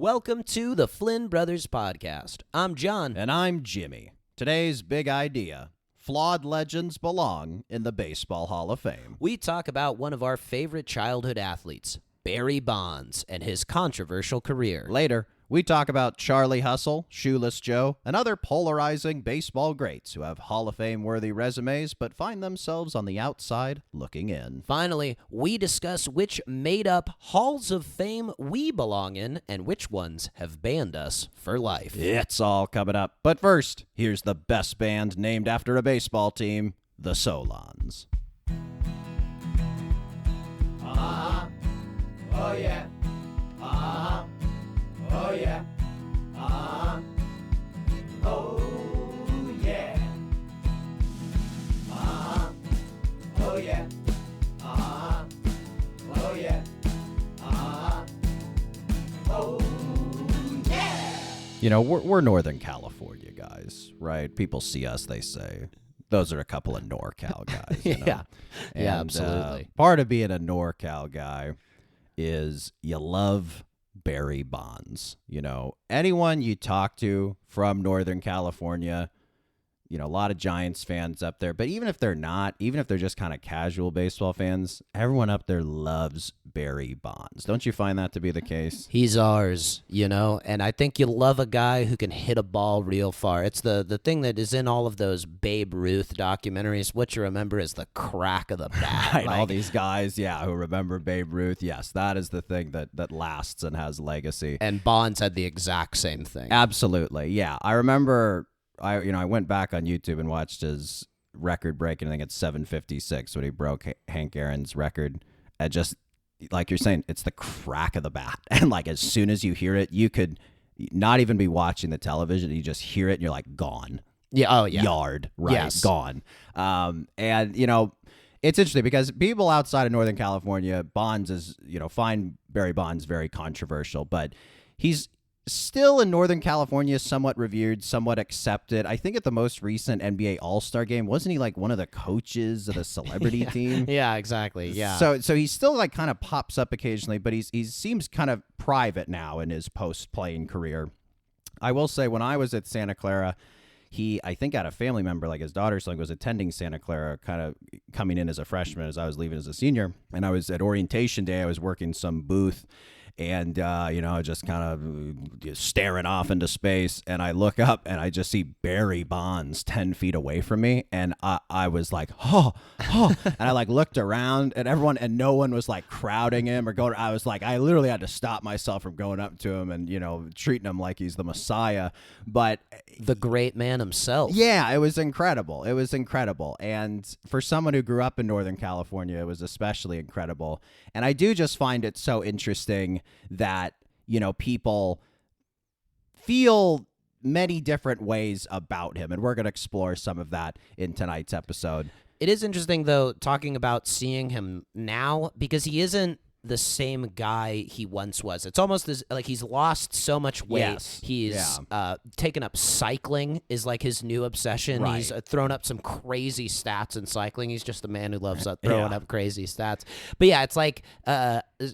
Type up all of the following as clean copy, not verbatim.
Welcome to the Flynn Brothers podcast. I'm John. And I'm Jimmy. Today's big idea: flawed legends belong in the Baseball Hall of Fame. We talk about one of our favorite childhood athletes, Barry Bonds, and his controversial career. Later, we talk about Charlie Hustle, Shoeless Joe, and other polarizing baseball greats who have Hall of Fame-worthy resumes but find themselves on the outside looking in. Finally, we discuss which made-up halls of fame we belong in and which ones have banned us for life. It's all coming up. But first, here's the best band named after a baseball team, the Solons. Oh yeah. Oh yeah. Oh yeah. Oh yeah. Oh yeah. Oh yeah. You know, we're Northern California guys, right? People see us, they say, those are a couple of NorCal guys. You know? Yeah. And, Yeah, absolutely. Part of being a NorCal guy is you love Barry Bonds. You know, anyone you talk to from Northern California, you know, a lot of Giants fans up there, but even if they're not, even if they're just kind of casual baseball fans, everyone up there loves Barry Bonds. Don't you find that to be the case? He's ours, you know, and I think you love a guy who can hit a ball real far. It's the thing that is in all of those Babe Ruth documentaries. What you remember is the crack of the bat. Right, all Like, these guys, who remember Babe Ruth. Yes, that is the thing that lasts and has legacy. and Bonds had the exact same thing. Absolutely, yeah. I remember, I went back on YouTube and watched his record break, and I think it's 756 when he broke Hank Aaron's record. And just like you're saying, it's the crack of the bat, and like as soon as you hear it, you could not even be watching the television. You just hear it, and you're like gone. Yeah. Oh, yeah. Yard, right? Yes. Gone. And you know, it's interesting because people outside of Northern California, Bonds is, find Barry Bonds very controversial, but he's still in Northern California somewhat revered, somewhat accepted. I think at the most recent NBA All-Star game, wasn't he like one of the coaches of the celebrity team? Yeah, exactly. Yeah. So he still like kind of pops up occasionally, but he seems kind of private now in his post-playing career. I will say, when I was at Santa Clara, I think had a family member, like his daughter, so was attending Santa Clara, kind of coming in as a freshman as I was leaving as a senior. And I was at orientation day. I was working some booth, and, just kind of staring off into space. And I look up and I just see Barry Bonds 10 feet away from me. And I was like, oh. And I like looked around and no one was like crowding him or going. I was like, I literally had to stop myself from going up to him and, treating him like he's the Messiah. But the great man himself. yeah, it was incredible. It was incredible. And for someone who grew up in Northern California, it was especially incredible. And I do just find it so interesting that, people feel many different ways about him. And we're going to explore some of that in tonight's episode. It is interesting, though, talking about seeing him now, because he isn't the same guy he once was. It's almost as like he's lost so much weight. Yes. He's taken up cycling is like his new obsession. Right. He's thrown up some crazy stats in cycling. He's just a man who loves throwing up crazy stats. But yeah, it's like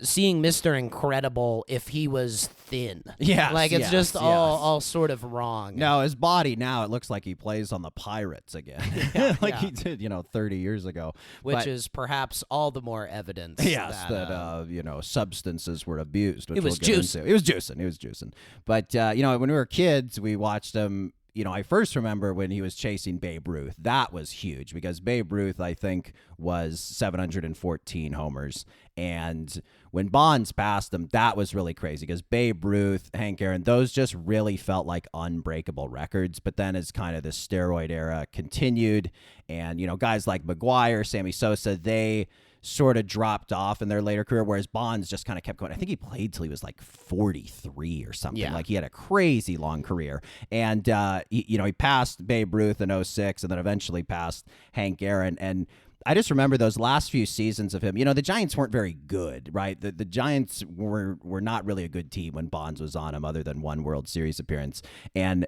seeing Mr. Incredible if he was thin. Yes, like it's yes, just yes. all sort of wrong. No, his body now, it looks like he plays on the Pirates again. He did, 30 years ago. Which is perhaps all the more evidence. Yes, that substances were abused. Which It was He was juicing. But, when we were kids, we watched him. I first remember when he was chasing Babe Ruth. That was huge because Babe Ruth, I think, was 714 homers. And when Bonds passed him, that was really crazy because Babe Ruth, Hank Aaron, those just really felt like unbreakable records. But then as kind of the steroid era continued and, guys like McGwire, Sammy Sosa, they sort of dropped off in their later career, whereas Bonds just kind of kept going. I think he played till he was like 43 or something. Yeah. Like he had a crazy long career. And, he passed Babe Ruth in 06 and then eventually passed Hank Aaron. And I just remember those last few seasons of him. The Giants weren't very good, right? The Giants were not really a good team when Bonds was on them other than one World Series appearance. And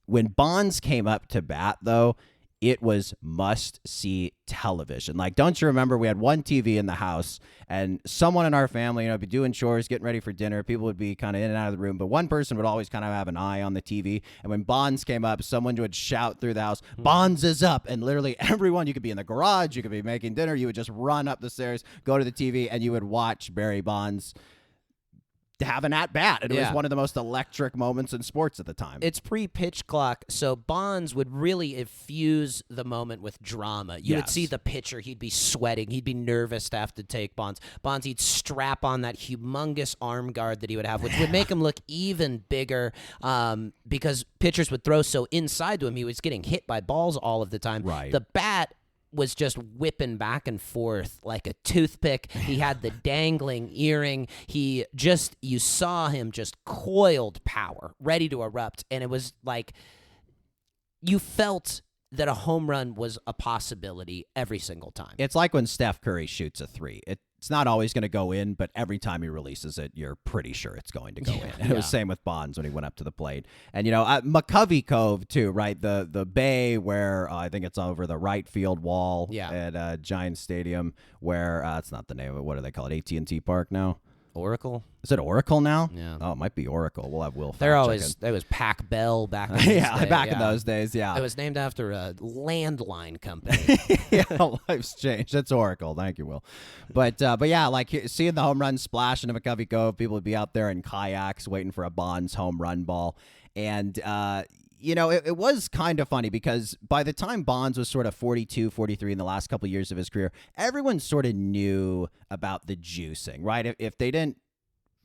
when Bonds came up to bat, though, it was must-see television. Like, don't you remember we had one TV in the house, and someone in our family, be doing chores, getting ready for dinner. People would be kind of in and out of the room, but one person would always kind of have an eye on the TV. And when Bonds came up, someone would shout through the house, "Bonds is up!" And literally everyone, you could be in the garage, you could be making dinner, you would just run up the stairs, go to the TV, and you would watch Barry Bonds have an at-bat. And it was one of the most electric moments in sports at the time. It's pre-pitch clock, so Bonds would really infuse the moment with drama. You would see the pitcher, he'd be sweating, he'd be nervous to have to take Bonds. He'd strap on that humongous arm guard that he would have, which would make him look even bigger because pitchers would throw so inside to him. He was getting hit by balls all of the time. Right. The bat was just whipping back and forth like a toothpick. He had the dangling earring. You saw him just coiled power, ready to erupt. And it was like, you felt that a home run was a possibility every single time. It's like when Steph Curry shoots a three. It's not always going to go in, but every time he releases it, you're pretty sure it's going to go in. And it was same with Bonds when he went up to the plate. And, McCovey Cove, too, right? The bay where I think it's over the right field wall at Giants Stadium where that's not the name of it. What do they call it? AT&T Park now? Oracle? Is it Oracle now? Yeah. Oh, it might be Oracle. We'll have Will fact There was Pac Bell back in those days, yeah. It was named after a landline company. Life's changed. That's Oracle. Thank you, Will. But yeah, like seeing the home run splash into McCovey Cove, people would be out there in kayaks waiting for a Bonds home run ball. And, it was kind of funny because by the time Bonds was sort of 42, 43 in the last couple of years of his career, everyone sort of knew about the juicing, right? If they didn't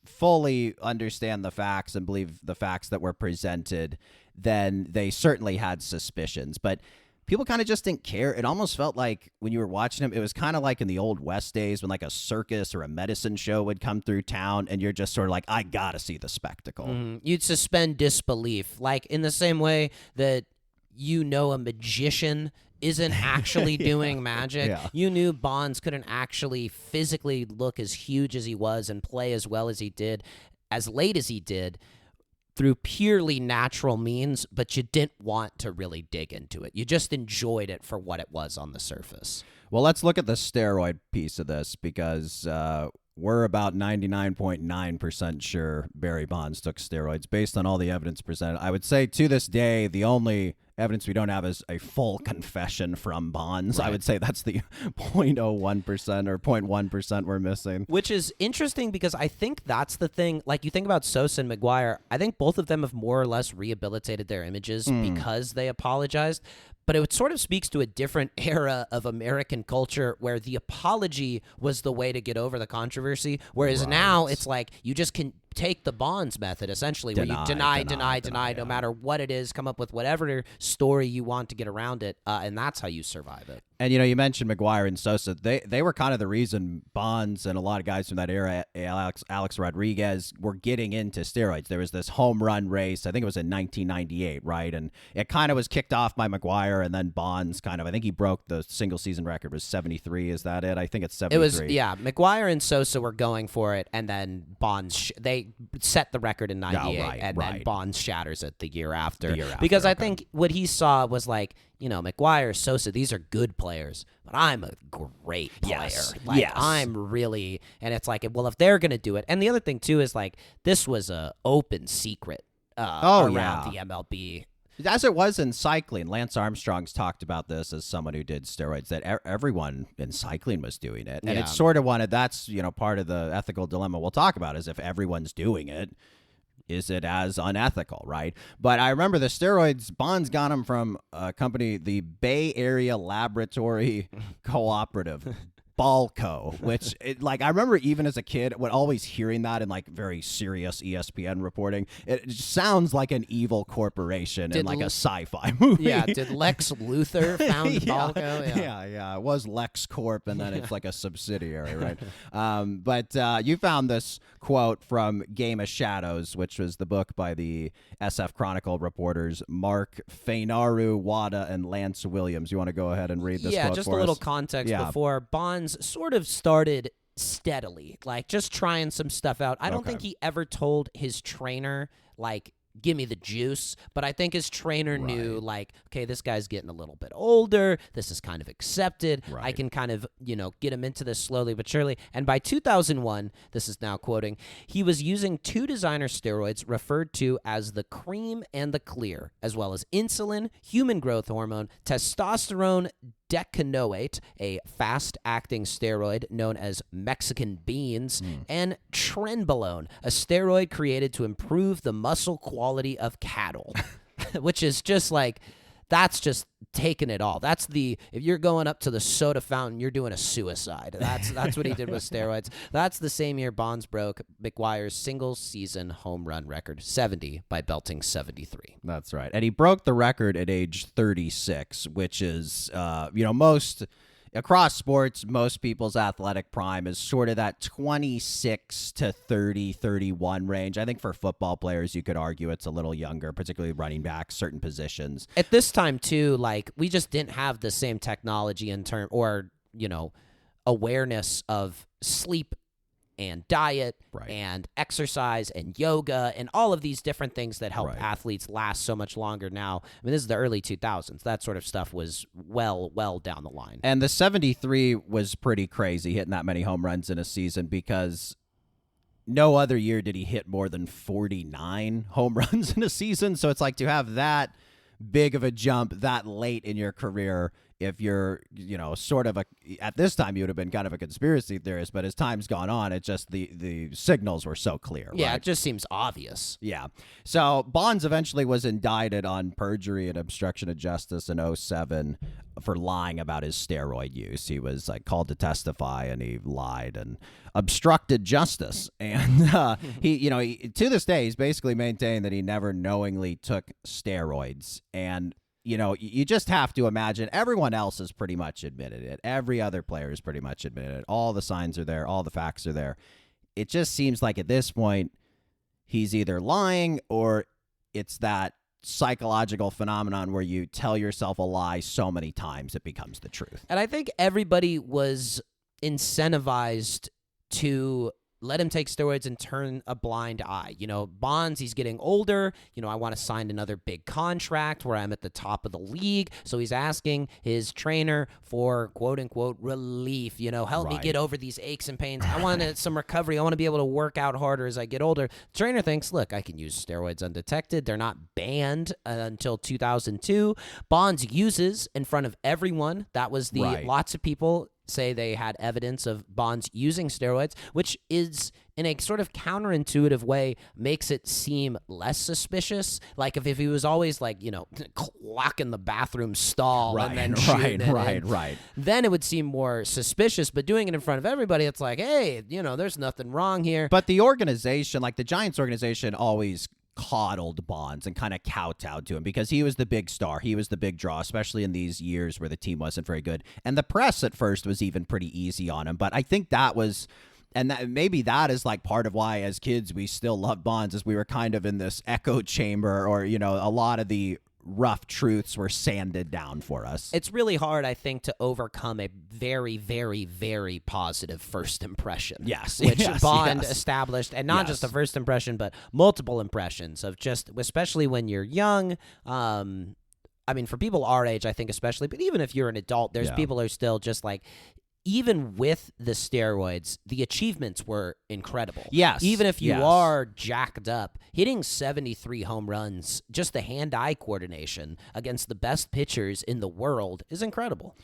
fully understand the facts and believe the facts that were presented, then they certainly had suspicions. But people kind of just didn't care. It almost felt like when you were watching him, it was kind of like in the old West days when like a circus or a medicine show would come through town and you're just sort of like, I got to see the spectacle. You'd suspend disbelief, like in the same way that a magician isn't actually doing magic. Yeah. You knew Bonds couldn't actually physically look as huge as he was and play as well as he did, as late as he did, through purely natural means, but you didn't want to really dig into it. You just enjoyed it for what it was on the surface. Well, let's look at the steroid piece of this because we're about 99.9% sure Barry Bonds took steroids based on all the evidence presented. I would say to this day, the only evidence we don't have is a full confession from Bonds. Right. I would say that's the 0.01% or 0.1% we're missing. Which is interesting because I think that's the thing. Like, you think about Sosa and McGuire, I think both of them have more or less rehabilitated their images because they apologized. But it sort of speaks to a different era of American culture where the apology was the way to get over the controversy, whereas now it's like you just can take the Bonds method, essentially, where you deny, no matter what it is, come up with whatever story you want to get around it, and that's how you survive it. And, you mentioned McGuire and Sosa. They were kind of the reason Bonds and a lot of guys from that era, Alex Rodriguez, were getting into steroids. There was this home run race. I think it was in 1998, right? And it kind of was kicked off by McGuire, and then Bonds I think he broke the single-season record, was 73. Is that it? I think it's 73. It was, McGuire and Sosa were going for it, and then Bonds, they set the record in 98, then Bonds shatters it the year after. Because I think what he saw was like, McGuire, Sosa, these are good players, but I'm a great player. I'm really, and it's like, well, if they're going to do it. And the other thing, too, is like, this was a open secret around the MLB. As it was in cycling. Lance Armstrong's talked about this as someone who did steroids, that everyone in cycling was doing it. And it's sort of that's, part of the ethical dilemma we'll talk about is if everyone's doing it, is it as unethical, right? But I remember the steroids, Bonds got them from a company, the Bay Area Laboratory Cooperative, Balco, which I remember even as a kid when always hearing that in very serious ESPN reporting. It sounds like an evil corporation in a sci-fi movie. Yeah, did Lex Luthor found Balco? Yeah, it was LexCorp, and then it's like a subsidiary, right? But you found this quote from Game of Shadows, which was the book by the SF Chronicle reporters Mark Feinaru Wada and Lance Williams. You want to go ahead and read this quote just for a little us? context before. Bonds sort of started steadily, just trying some stuff out. I don't think he ever told his trainer, give me the juice. But I think his trainer knew, like, okay, this guy's getting a little bit older. This is kind of accepted. I Right. can kind of, get him into this slowly but surely. And by 2001, this is now quoting, he was using 2 designer steroids referred to as the cream and the clear, as well as insulin, human growth hormone, testosterone decanoate, a fast-acting steroid known as Mexican beans, and trenbolone, a steroid created to improve the muscle quality of cattle, which is just like, that's just taking it all. That's if you're going up to the soda fountain, you're doing a suicide. That's what he did with steroids. That's the same year Bonds broke McGuire's single-season home run record, 70, by belting 73. That's right. And he broke the record at age 36, which is, most across sports, most people's athletic prime is sort of that 26 to 30, 31 range. I think for football players, you could argue it's a little younger, particularly running backs, certain positions. At this time, too, like, we just didn't have the same technology awareness of sleep and diet and exercise and yoga and all of these different things that help athletes last so much longer now. I mean, this is the early 2000s. That sort of stuff was well down the line. And the 73 was pretty crazy, hitting that many home runs in a season, because no other year did he hit more than 49 home runs in a season. So it's like, to have that big of a jump that late in your career, if you're, sort of at this time, you would have been kind of a conspiracy theorist, but as time's gone on, it just, the signals were so clear. Yeah, right? it just seems obvious. Yeah. So Bonds eventually was indicted on perjury and obstruction of justice in 2007 for lying about his steroid use. He was called to testify, and he lied and obstructed justice. And he, to this day, he's basically maintained that he never knowingly took steroids. And you just have to imagine everyone else has pretty much admitted it. Every other player has pretty much admitted it. All the signs are there. All the facts are there. It just seems like at this point, he's either lying, or it's that psychological phenomenon where you tell yourself a lie so many times it becomes the truth. And I think everybody was incentivized to let him take steroids and turn a blind eye. Bonds, he's getting older. I want to sign another big contract where I'm at the top of the league. So he's asking his trainer for quote unquote relief. Help me get over these aches and pains. I want some recovery. I want to be able to work out harder as I get older. The trainer thinks, look, I can use steroids undetected. They're not banned until 2002. Bonds uses in front of everyone. That was lots of people say they had evidence of Bonds using steroids, which is, in a sort of counterintuitive way, makes it seem less suspicious. Like if he was always clocking the bathroom stall and then shooting it, then it would seem more suspicious. But doing it in front of everybody, it's like, hey, there's nothing wrong here. But the organization, like the Giants organization, always coddled Bonds and kind of kowtowed to him because he was the big star. He was the big draw, especially in these years where the team wasn't very good. And the press at first was even pretty easy on him. But I think that was, and maybe that is part of why as kids we still loved Bonds, is we were kind of in this echo chamber, or, a lot of the rough truths were sanded down for us. It's really hard, I think, to overcome a very, very, very positive first impression. Yes. Which Bond established, and not just a first impression, but multiple impressions of especially when you're young. For people our age, I think especially, but even if you're an adult, there's people who are still just even with the steroids, the achievements were incredible. Yes. Even if you are jacked up, hitting 73 home runs, just the hand-eye coordination against the best pitchers in the world is incredible.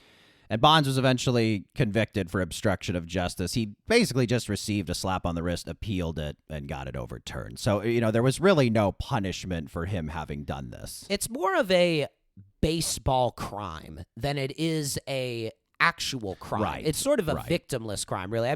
And Bonds was eventually convicted for obstruction of justice. He basically just received a slap on the wrist, appealed it, and got it overturned. So, there was really no punishment for him having done this. It's more of a baseball crime than it is a actual crime. Right. It's sort of a victimless crime, really.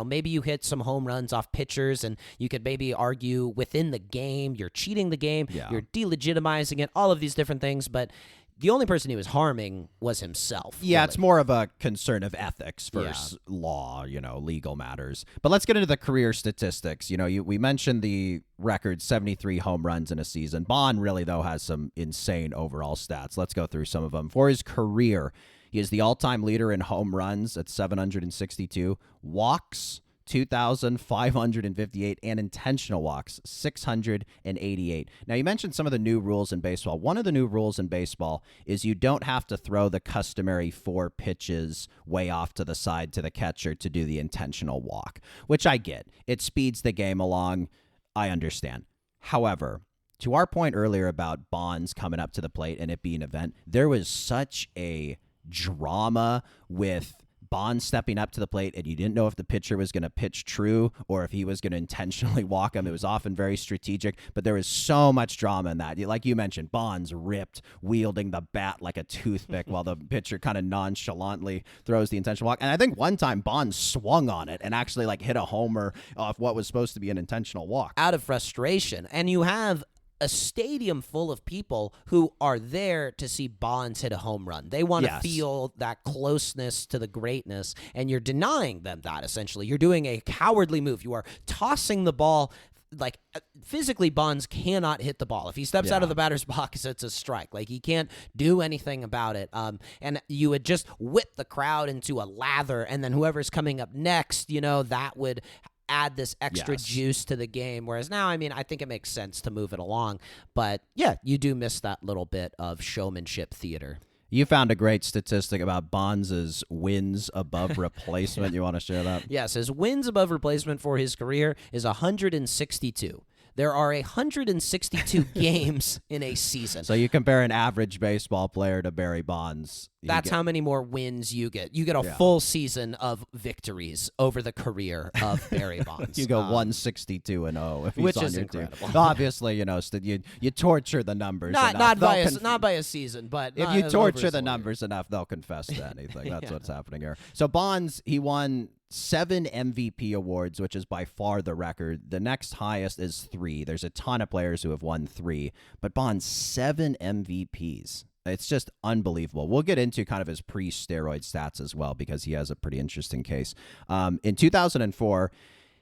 Maybe you hit some home runs off pitchers, and you could maybe argue within the game, you're cheating the game, you're delegitimizing it, all of these different things, but the only person he was harming was himself. Yeah, really. It's more of a concern of ethics versus law, legal matters. But let's get into the career statistics. We mentioned the record 73 home runs in a season. Bond really, though, has some insane overall stats. Let's go through some of them. For his career, he is the all-time leader in home runs at 762, walks 2,558, and intentional walks, 688. Now, you mentioned some of the new rules in baseball. One of the new rules in baseball is you don't have to throw the customary 4 pitches way off to the side to the catcher to do the intentional walk, which I get. It speeds the game along. I understand. However, to our point earlier about Bonds coming up to the plate and it being an event, there was such a drama with Bonds stepping up to the plate, and you didn't know if the pitcher was going to pitch true or if he was going to intentionally walk him. It was often very strategic, but there was so much drama in that. Like you mentioned, Bonds ripped, wielding the bat like a toothpick while the pitcher kind of nonchalantly throws the intentional walk. And I think one time Bonds swung on it and actually like hit a homer off what was supposed to be an intentional walk. Out of frustration. And you have a stadium full of people who are there to see Bonds hit a home run. They want to feel that closeness to the greatness, and you're denying them that, essentially. You're doing a cowardly move. You are tossing the ball. Like, physically, Bonds cannot hit the ball. If he steps out of the batter's box, it's a strike. Like, he can't do anything about it. And you would just whip the crowd into a lather, and then whoever's coming up next, that would add this extra juice to the game. Whereas now, I mean, I think it makes sense to move it along. But yeah, you do miss that little bit of showmanship theater. You found a great statistic about Bonds' wins above replacement. You want to share that? Yes, his wins above replacement for his career is 162. There are 162 games in a season. So you compare an average baseball player to Barry Bonds. That's how many more wins you get. You get a full season of victories over the career of Barry Bonds. You go 162-0 if he's which on is your incredible. team. Obviously, you torture the numbers. Not by a season, but if you torture the numbers enough, they'll confess to anything. That's what's happening here. So Bonds, he won 7 MVP awards, which is by far the record. The next highest is 3. There's a ton of players who have won 3, but Bonds 7 MVPs. It's just unbelievable. We'll get into kind of his pre-steroid stats as well because he has a pretty interesting case. In 2004,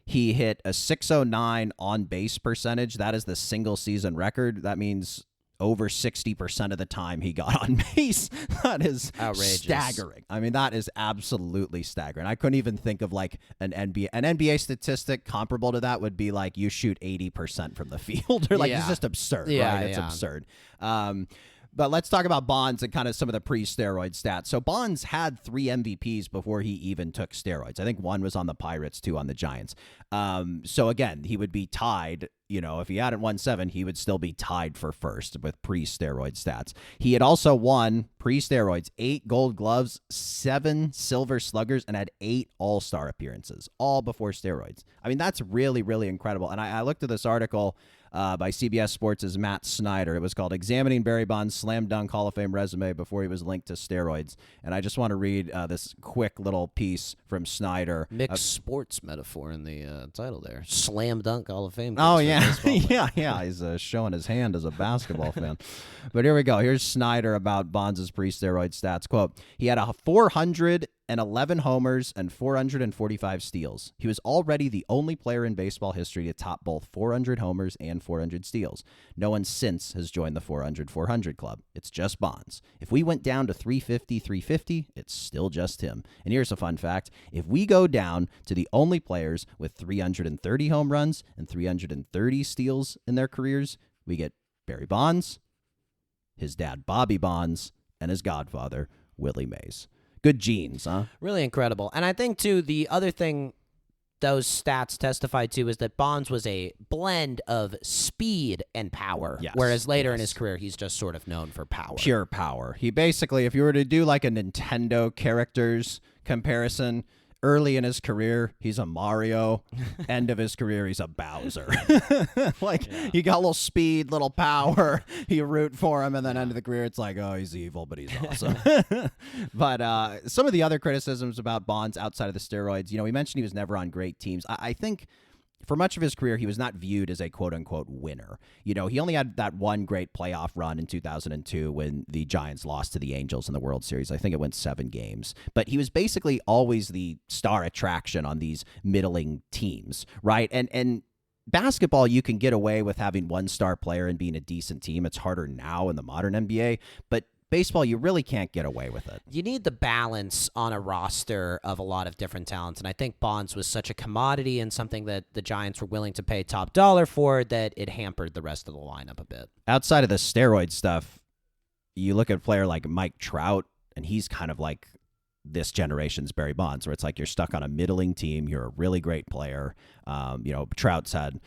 he hit a 609 on-base percentage. That is the single-season record. That means over 60% of the time he got on base. That is outrageous. Staggering. I mean, that is absolutely staggering. I couldn't even think of like an NBA statistic comparable to that would be like you shoot 80% from the field. Or like it's just absurd, right? It's absurd. But let's talk about Bonds and kind of some of the pre-steroid stats. So Bonds had 3 MVPs before he even took steroids. I think 1 was on the Pirates, 2 on the Giants. So again, he would be tied. If he hadn't won 7, he would still be tied for first with pre-steroid stats. He had also won pre-steroids 8 Gold Gloves, 7 Silver Sluggers, and had 8 All-Star appearances, all before steroids. I mean, that's really, really incredible. And I looked at this article by CBS Sports' Matt Snyder. It was called Examining Barry Bonds' Slam Dunk Hall of Fame Resume Before He Was Linked to Steroids. And I just want to read this quick little piece from Snyder. Mixed sports metaphor in the title there. Slam Dunk Hall of Fame. Oh, yeah. yeah. He's showing his hand as a basketball fan. But here we go. Here's Snyder about Bonds' pre-steroid stats. Quote, he had 411 homers and 445 steals. He was already the only player in baseball history to top both 400 homers and 400 steals. No one since has joined the 400-400 club. It's just Bonds. If we went down to 350-350, it's still just him. And here's a fun fact. If we go down to the only players with 330 home runs and 330 steals in their careers, we get Barry Bonds, his dad Bobby Bonds, and his godfather Willie Mays. Good genes, huh? Really incredible. And I think, too, the other thing those stats testify to is that Bonds was a blend of speed and power, whereas later in his career, he's just sort of known for power. Pure power. He basically, if you were to do like a Nintendo characters comparison, early in his career, he's a Mario. End of his career, he's a Bowser. He got a little speed, little power. You root for him, and then end of the career, it's like, oh, he's evil, but he's awesome. But some of the other criticisms about Bonds outside of the steroids, we mentioned he was never on great teams. I think for much of his career, he was not viewed as a quote-unquote winner. He only had that one great playoff run in 2002 when the Giants lost to the Angels in the World Series. I think it went 7 games. But he was basically always the star attraction on these middling teams, right? And basketball, you can get away with having one star player and being a decent team. It's harder now in the modern NBA. But baseball, you really can't get away with it. You need the balance on a roster of a lot of different talents, and I think Bonds was such a commodity and something that the Giants were willing to pay top dollar for that it hampered the rest of the lineup a bit. Outside of the steroid stuff, you look at a player like Mike Trout, and he's kind of like this generation's Barry Bonds, where it's like you're stuck on a middling team. You're a really great player. Trout's had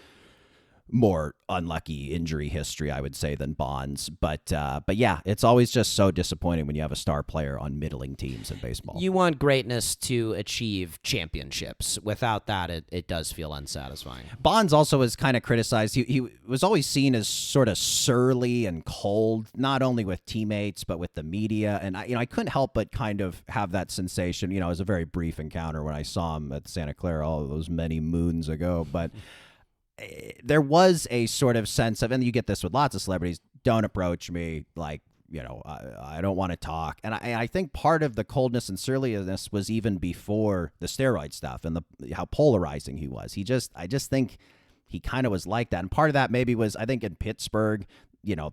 more unlucky injury history, I would say, than Bonds. But yeah, it's always just so disappointing when you have a star player on middling teams in baseball. You want greatness to achieve championships. Without that, it does feel unsatisfying. Bonds also was kind of criticized. He was always seen as sort of surly and cold, not only with teammates, but with the media. And I couldn't help but kind of have that sensation. It was a very brief encounter when I saw him at Santa Clara all those many moons ago. But there was a sort of sense of, and you get this with lots of celebrities, don't approach me, like, I don't want to talk. And I think part of the coldness and surliness was even before the steroid stuff and how polarizing he was. I just think he kind of was like that. And part of that maybe was, I think in Pittsburgh,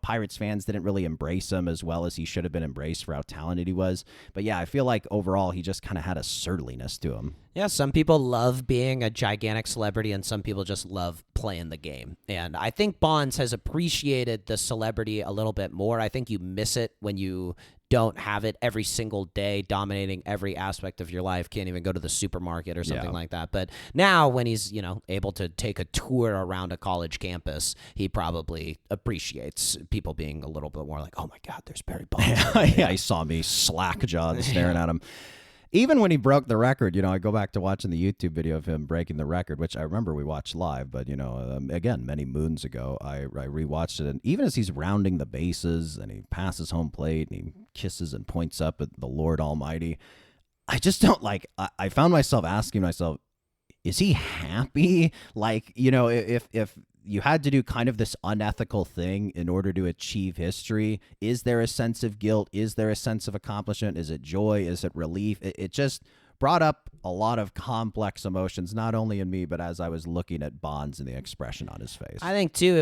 Pirates fans didn't really embrace him as well as he should have been embraced for how talented he was. But yeah, I feel like overall he just kind of had a surliness to him. Yeah, some people love being a gigantic celebrity and some people just love playing the game. And I think Bonds has appreciated the celebrity a little bit more. I think you miss it when you don't have it every single day dominating every aspect of your life, can't even go to the supermarket or something like that. But now when he's, able to take a tour around a college campus, he probably appreciates people being a little bit more like, oh my God, there's Barry Bonds. Yeah, he saw me slack-jawed staring at him. Even when he broke the record, I go back to watching the YouTube video of him breaking the record, which I remember we watched live, but, again, many moons ago, I rewatched it. And even as he's rounding the bases and he passes home plate and he kisses and points up at the Lord Almighty, I just don't I found myself asking myself, is he happy? Like, if you had to do kind of this unethical thing in order to achieve history, is there a sense of guilt? Is there a sense of accomplishment? Is it joy? Is it relief? It just brought up a lot of complex emotions, not only in me, but as I was looking at Bonds and the expression on his face. I think, too,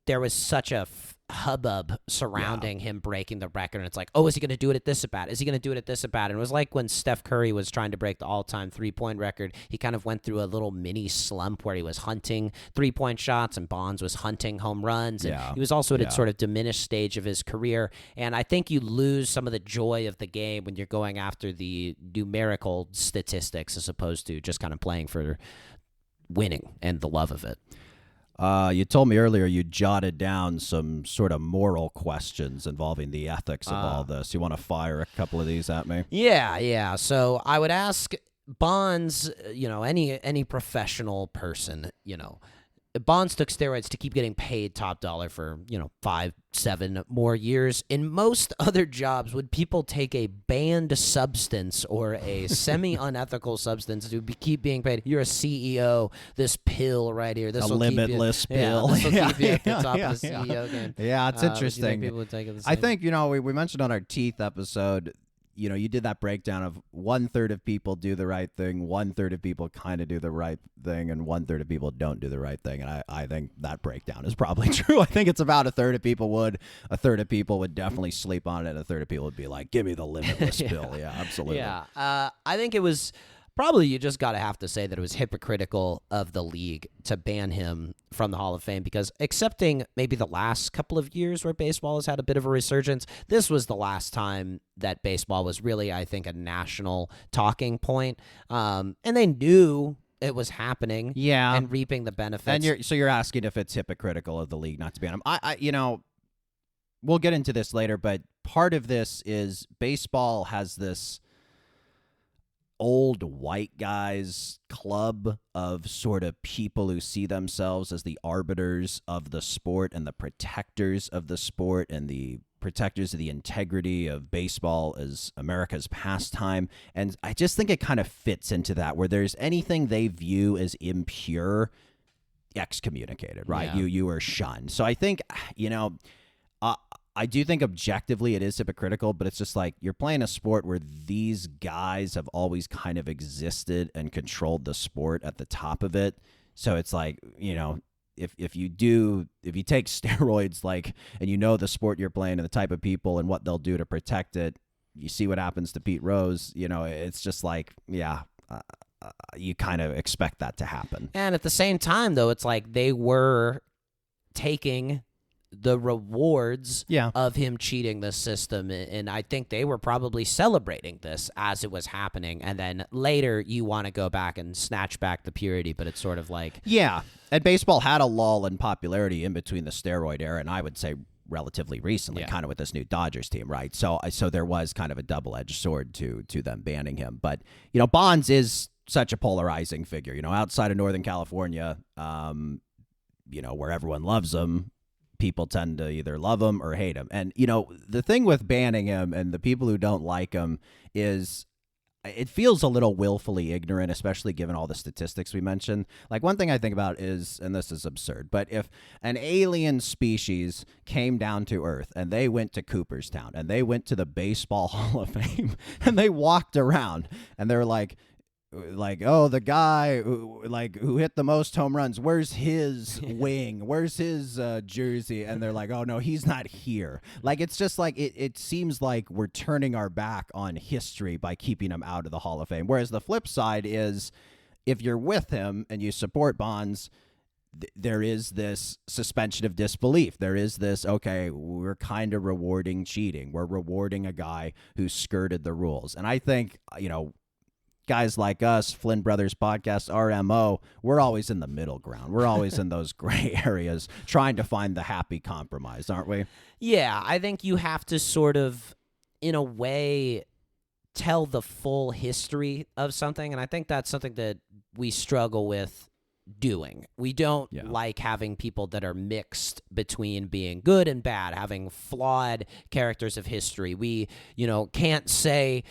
there was such a hubbub surrounding him breaking the record. And it's like, oh, is he going to do it at this at-bat? Is he going to do it at this at-bat? And it was like when Steph Curry was trying to break the all-time three-point record. He kind of went through a little mini slump where he was hunting three-point shots and Bonds was hunting home runs. And he was also at a sort of diminished stage of his career. And I think you lose some of the joy of the game when you're going after the numerical statistics as opposed to just kind of playing for winning and the love of it. You told me earlier you jotted down some sort of moral questions involving the ethics of all this. You want to fire a couple of these at me? Yeah. So I would ask Bonds, any professional person, Bonds took steroids to keep getting paid top dollar for, 5-7 more years. In most other jobs, would people take a banned substance or a semi-unethical substance to keep being paid? You're a CEO. This pill right here. This a limitless pill. This will keep you at the top of the CEO game. Yeah, it's interesting. Do you think people would take it the same? I think, we mentioned on our teeth episode, you did that breakdown of 1/3 of people do the right thing, 1/3 of people kind of do the right thing, and 1/3 of people don't do the right thing. And I think that breakdown is probably true. I think it's about 1/3 of people would, 1/3 of people would definitely sleep on it, and 1/3 of people would be like, give me the limitless pill. Yeah, absolutely. Yeah, I think it was probably, you just got to have to say that it was hypocritical of the league to ban him from the Hall of Fame because excepting maybe the last couple of years where baseball has had a bit of a resurgence, this was the last time that baseball was really, I think, a national talking point. And they knew it was happening and reaping the benefits. And you're asking if it's hypocritical of the league not to ban him. We'll get into this later, but part of this is baseball has this old white guys club of sort of people who see themselves as the arbiters of the sport and the protectors of the sport and the protectors of the integrity of baseball as America's pastime. And I just think it kind of fits into that, where there's anything they view as impure, excommunicated, right? Yeah. You are shunned. So I think, I do think objectively it is hypocritical, but it's just like you're playing a sport where these guys have always kind of existed and controlled the sport at the top of it. So it's like, if you take steroids, like, and you know the sport you're playing and the type of people and what they'll do to protect it, you see what happens to Pete Rose. It's just like, you kind of expect that to happen. And at the same time, though, it's like they were taking the rewards of him cheating the system, and I think they were probably celebrating this as it was happening, and then later you want to go back and snatch back the purity, but it's sort of like... Yeah, and baseball had a lull in popularity in between the steroid era, and I would say relatively recently, kind of with this new Dodgers team, right? So there was kind of a double-edged sword to them banning him, but, Bonds is such a polarizing figure, outside of Northern California, where everyone loves him, people tend to either love him or hate him. And, the thing with banning him and the people who don't like him is it feels a little willfully ignorant, especially given all the statistics we mentioned. Like, one thing I think about is, and this is absurd, but if an alien species came down to Earth and they went to Cooperstown and they went to the Baseball Hall of Fame and they walked around and they're like, oh, the guy who hit the most home runs, where's his wing? Where's his jersey? And they're like, oh, no, he's not here. Like, it's just like it seems like we're turning our back on history by keeping him out of the Hall of Fame. Whereas the flip side is, if you're with him and you support Bonds, there is this suspension of disbelief. There is this, okay, we're kind of rewarding cheating. We're rewarding a guy who skirted the rules. And I think, guys like us, Flynn Brothers Podcast, RMO, we're always in the middle ground. We're always in those gray areas trying to find the happy compromise, aren't we? Yeah, I think you have to sort of, in a way, tell the full history of something, and I think that's something that we struggle with doing. We don't like having people that are mixed between being good and bad, having flawed characters of history. We, can't say...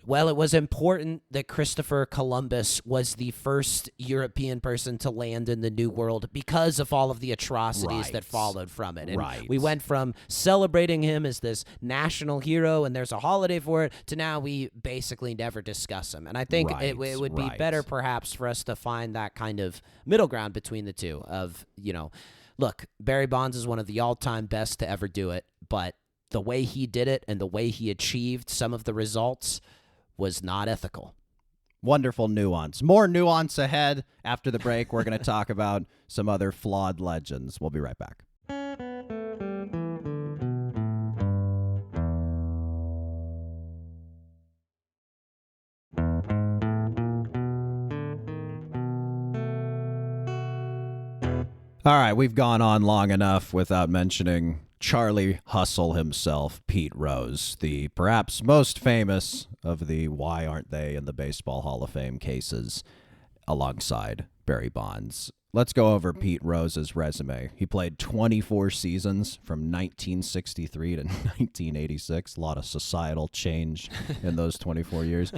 Well, it was important that Christopher Columbus was the first European person to land in the New World because of all of the atrocities that followed from it. And we went from celebrating him as this national hero and there's a holiday for it to now we basically never discuss him. And I think it would be better perhaps for us to find that kind of middle ground between the two of, look, Barry Bonds is one of the all-time best to ever do it, but the way he did it and the way he achieved some of the results was not ethical. Wonderful nuance. More nuance ahead. After the break, we're going to talk about some other flawed legends. We'll be right back. All right, we've gone on long enough without mentioning Charlie Hustle himself, Pete Rose, the perhaps most famous of the why aren't they in the Baseball Hall of Fame cases alongside Barry Bonds. Let's go over Pete Rose's resume. He played 24 seasons from 1963 to 1986. A lot of societal change in those 24 years.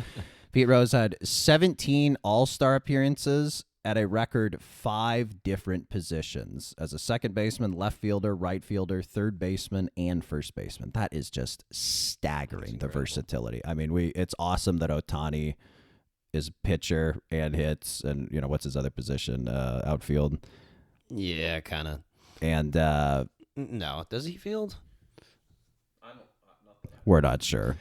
Pete Rose had 17 All-Star appearances at a record 5 different positions as a second baseman, left fielder, right fielder, third baseman, and first baseman. That is just staggering, the versatility. I mean, it's awesome that Ohtani is pitcher and hits, and what's his other position? Outfield. Yeah, kind of. And no, does he field? We're not sure.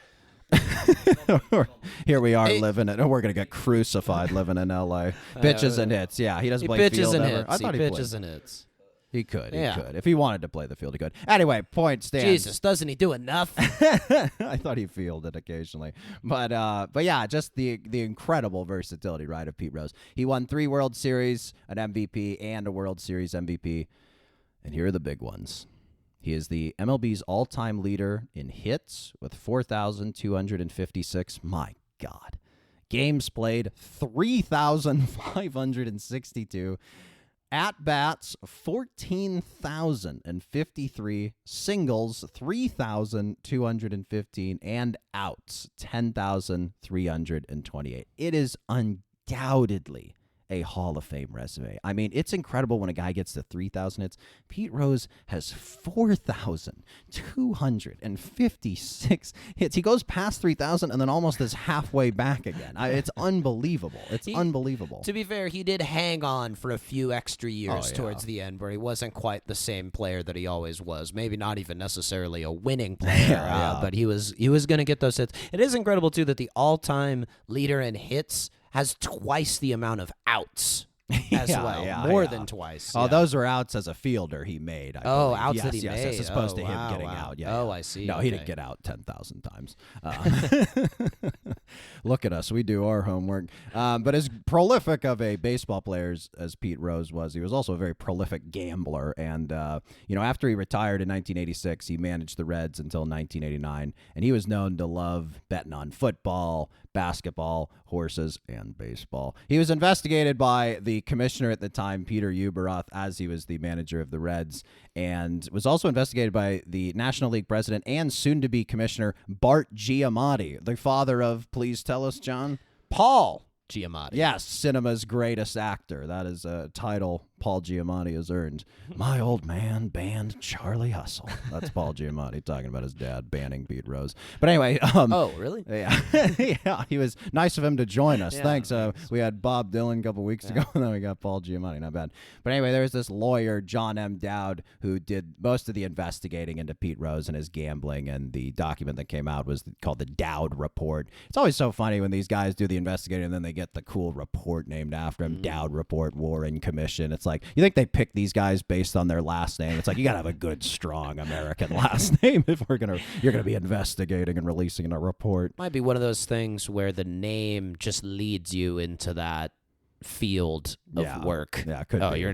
Here we are living it. We're gonna get crucified living in LA. Pitches and hits. Yeah, he doesn't play pitches field and ever. hits. I thought he he pitches played. and hits. He could. Yeah. He could. If he wanted to play the field, he could. Anyway, point stands. Jesus, doesn't he do enough? I thought he fielded occasionally, but yeah, just the incredible versatility, right, of Pete Rose. He won 3 World Series, an MVP, and a World Series MVP. And here are the big ones. He is the MLB's all-time leader in hits with 4,256. My God. Games played, 3,562. At-bats, 14,053. Singles, 3,215. And outs, 10,328. It is undoubtedly a Hall of Fame resume. I mean, it's incredible when a guy gets to 3,000 hits. Pete Rose has 4,256 hits. He goes past 3,000 and then almost is halfway back again. It's unbelievable. It's unbelievable. To be fair, he did hang on for a few extra years towards the end where he wasn't quite the same player that he always was. Maybe not even necessarily a winning player, but he was going to get those hits. It is incredible, too, that the all-time leader in hits has twice the amount of outs as well. More than twice. Oh, those were outs as a fielder he made. I believe. Outs that he made. Yes, as opposed to him getting out. Yeah. I see. No, he didn't get out 10,000 times. Look at us. We do our homework. But as prolific of a baseball player as Pete Rose was, he was also a very prolific gambler. And, after he retired in 1986, he managed the Reds until 1989. And he was known to love betting on football, basketball, horses, and baseball. He was investigated by the commissioner at the time, Peter Ueberroth, as he was the manager of the Reds, and was also investigated by the National League president and soon-to-be commissioner Bart Giamatti, the father of, please tell us, John? Paul Giamatti. Yes, cinema's greatest actor. That is a title Paul Giamatti has earned. My old man banned Charlie Hustle. That's Paul Giamatti talking about his dad banning Pete Rose. But anyway. Oh, really? Yeah. Yeah, he was nice of him to join us. Thanks. We had Bob Dylan a couple weeks ago, and then we got Paul Giamatti. Not bad. But anyway, there's this lawyer, John M. Dowd, who did most of the investigating into Pete Rose and his gambling, and the document that came out was called the Dowd Report. It's always so funny when these guys do the investigating and then they get the cool report named after him, Dowd Report, Warren Commission. It's like, you think they pick these guys based on their last name? It's like, you got to have a good, strong American last name if you're going to be investigating and releasing a report. Might be one of those things where the name just leads you into that field of work. Yeah, could be. Your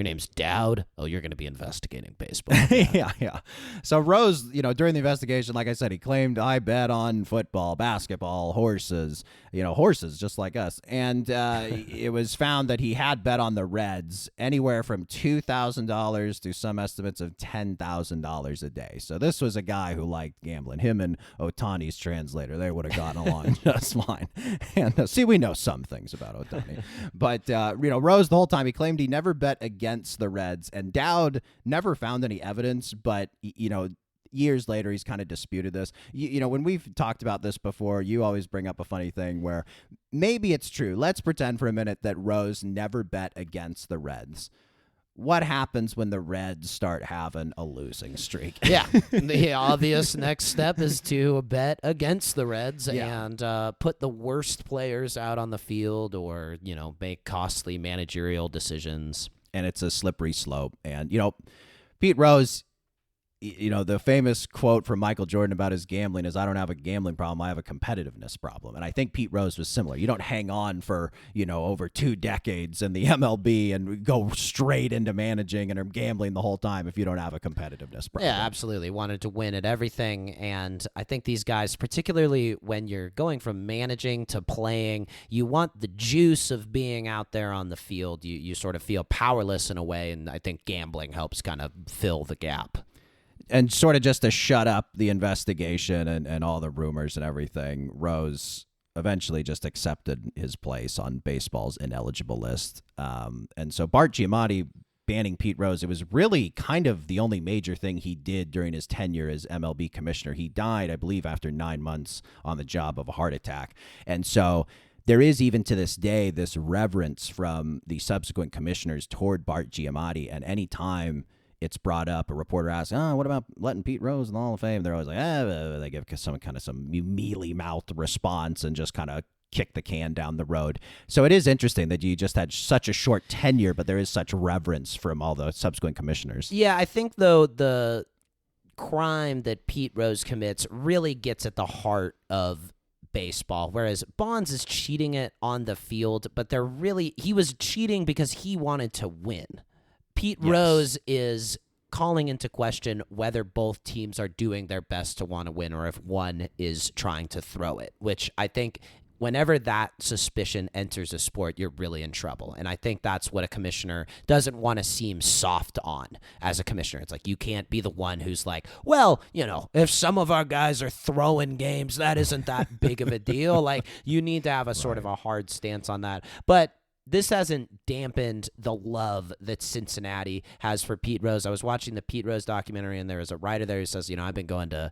name's Dowd. Oh, you're going to be investigating baseball. Yeah. So Rose, during the investigation, like I said, he claimed, I bet on football, basketball, horses, horses just like us. And it was found that he had bet on the Reds anywhere from $2,000 to some estimates of $10,000 a day. So this was a guy who liked gambling. Him and Otani's translator, they would have gotten along just fine. And see, we know some things about Otani. But, Rose, the whole time, he claimed he never bet against the Reds, and Dowd never found any evidence, but years later he's kind of disputed this. When we've talked about this before, you always bring up a funny thing where maybe it's true. Let's pretend for a minute that Rose never bet against the Reds. What happens when the Reds start having a losing streak? Yeah, the obvious next step is to bet against the Reds and put the worst players out on the field, or make costly managerial decisions. And it's a slippery slope. And, Pete Rose, the famous quote from Michael Jordan about his gambling is, I don't have a gambling problem, I have a competitiveness problem. And I think Pete Rose was similar. You don't hang on for, over 2 decades in the MLB and go straight into managing and gambling the whole time if you don't have a competitiveness problem. Yeah, absolutely. Wanted to win at everything. And I think these guys, particularly when you're going from managing to playing, you want the juice of being out there on the field. You sort of feel powerless in a way, and I think gambling helps kind of fill the gap. And sort of just to shut up the investigation and all the rumors and everything, Rose eventually just accepted his place on baseball's ineligible list. And so Bart Giamatti banning Pete Rose, it was really kind of the only major thing he did during his tenure as MLB commissioner. He died, I believe, after 9 months on the job of a heart attack. And so there is, even to this day, this reverence from the subsequent commissioners toward Bart Giamatti. And any time it's brought up, a reporter asks, what about letting Pete Rose in the Hall of Fame? They're always like, they give some mealy-mouthed response and just kind of kick the can down the road. So it is interesting that you just had such a short tenure, but there is such reverence from all the subsequent commissioners. Yeah, I think, though, the crime that Pete Rose commits really gets at the heart of baseball, whereas Bonds is cheating it on the field, but he was cheating because he wanted to win. Pete Rose is calling into question whether both teams are doing their best to want to win, or if one is trying to throw it, which I think whenever that suspicion enters a sport, you're really in trouble. And I think that's what a commissioner doesn't want to seem soft on as a commissioner. It's like, you can't be the one who's like, well, if some of our guys are throwing games, that isn't that big of a deal. Like, you need to have a sort of a hard stance on that. But this hasn't dampened the love that Cincinnati has for Pete Rose. I was watching the Pete Rose documentary, and there was a writer there who says, I've been going to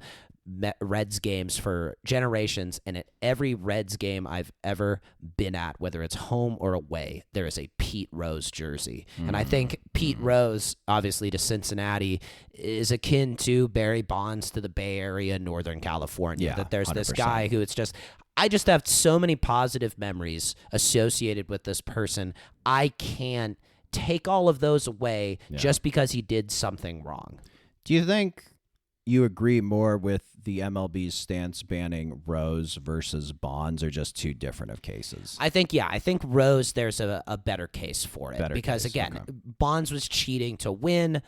Reds games for generations, and at every Reds game I've ever been at, whether it's home or away, there is a Pete Rose jersey. And I think Pete Rose, obviously to Cincinnati, is akin to Barry Bonds to the Bay Area, Northern California. Yeah, that there's 100%. this guy who I just have so many positive memories associated with this person. I can't take all of those away just because he did something wrong. Do you think you agree more with the MLB's stance banning Rose versus Bonds, or just two different of cases? I think Rose, there's a better case for it. Because, case, again, okay. Bonds was cheating to win.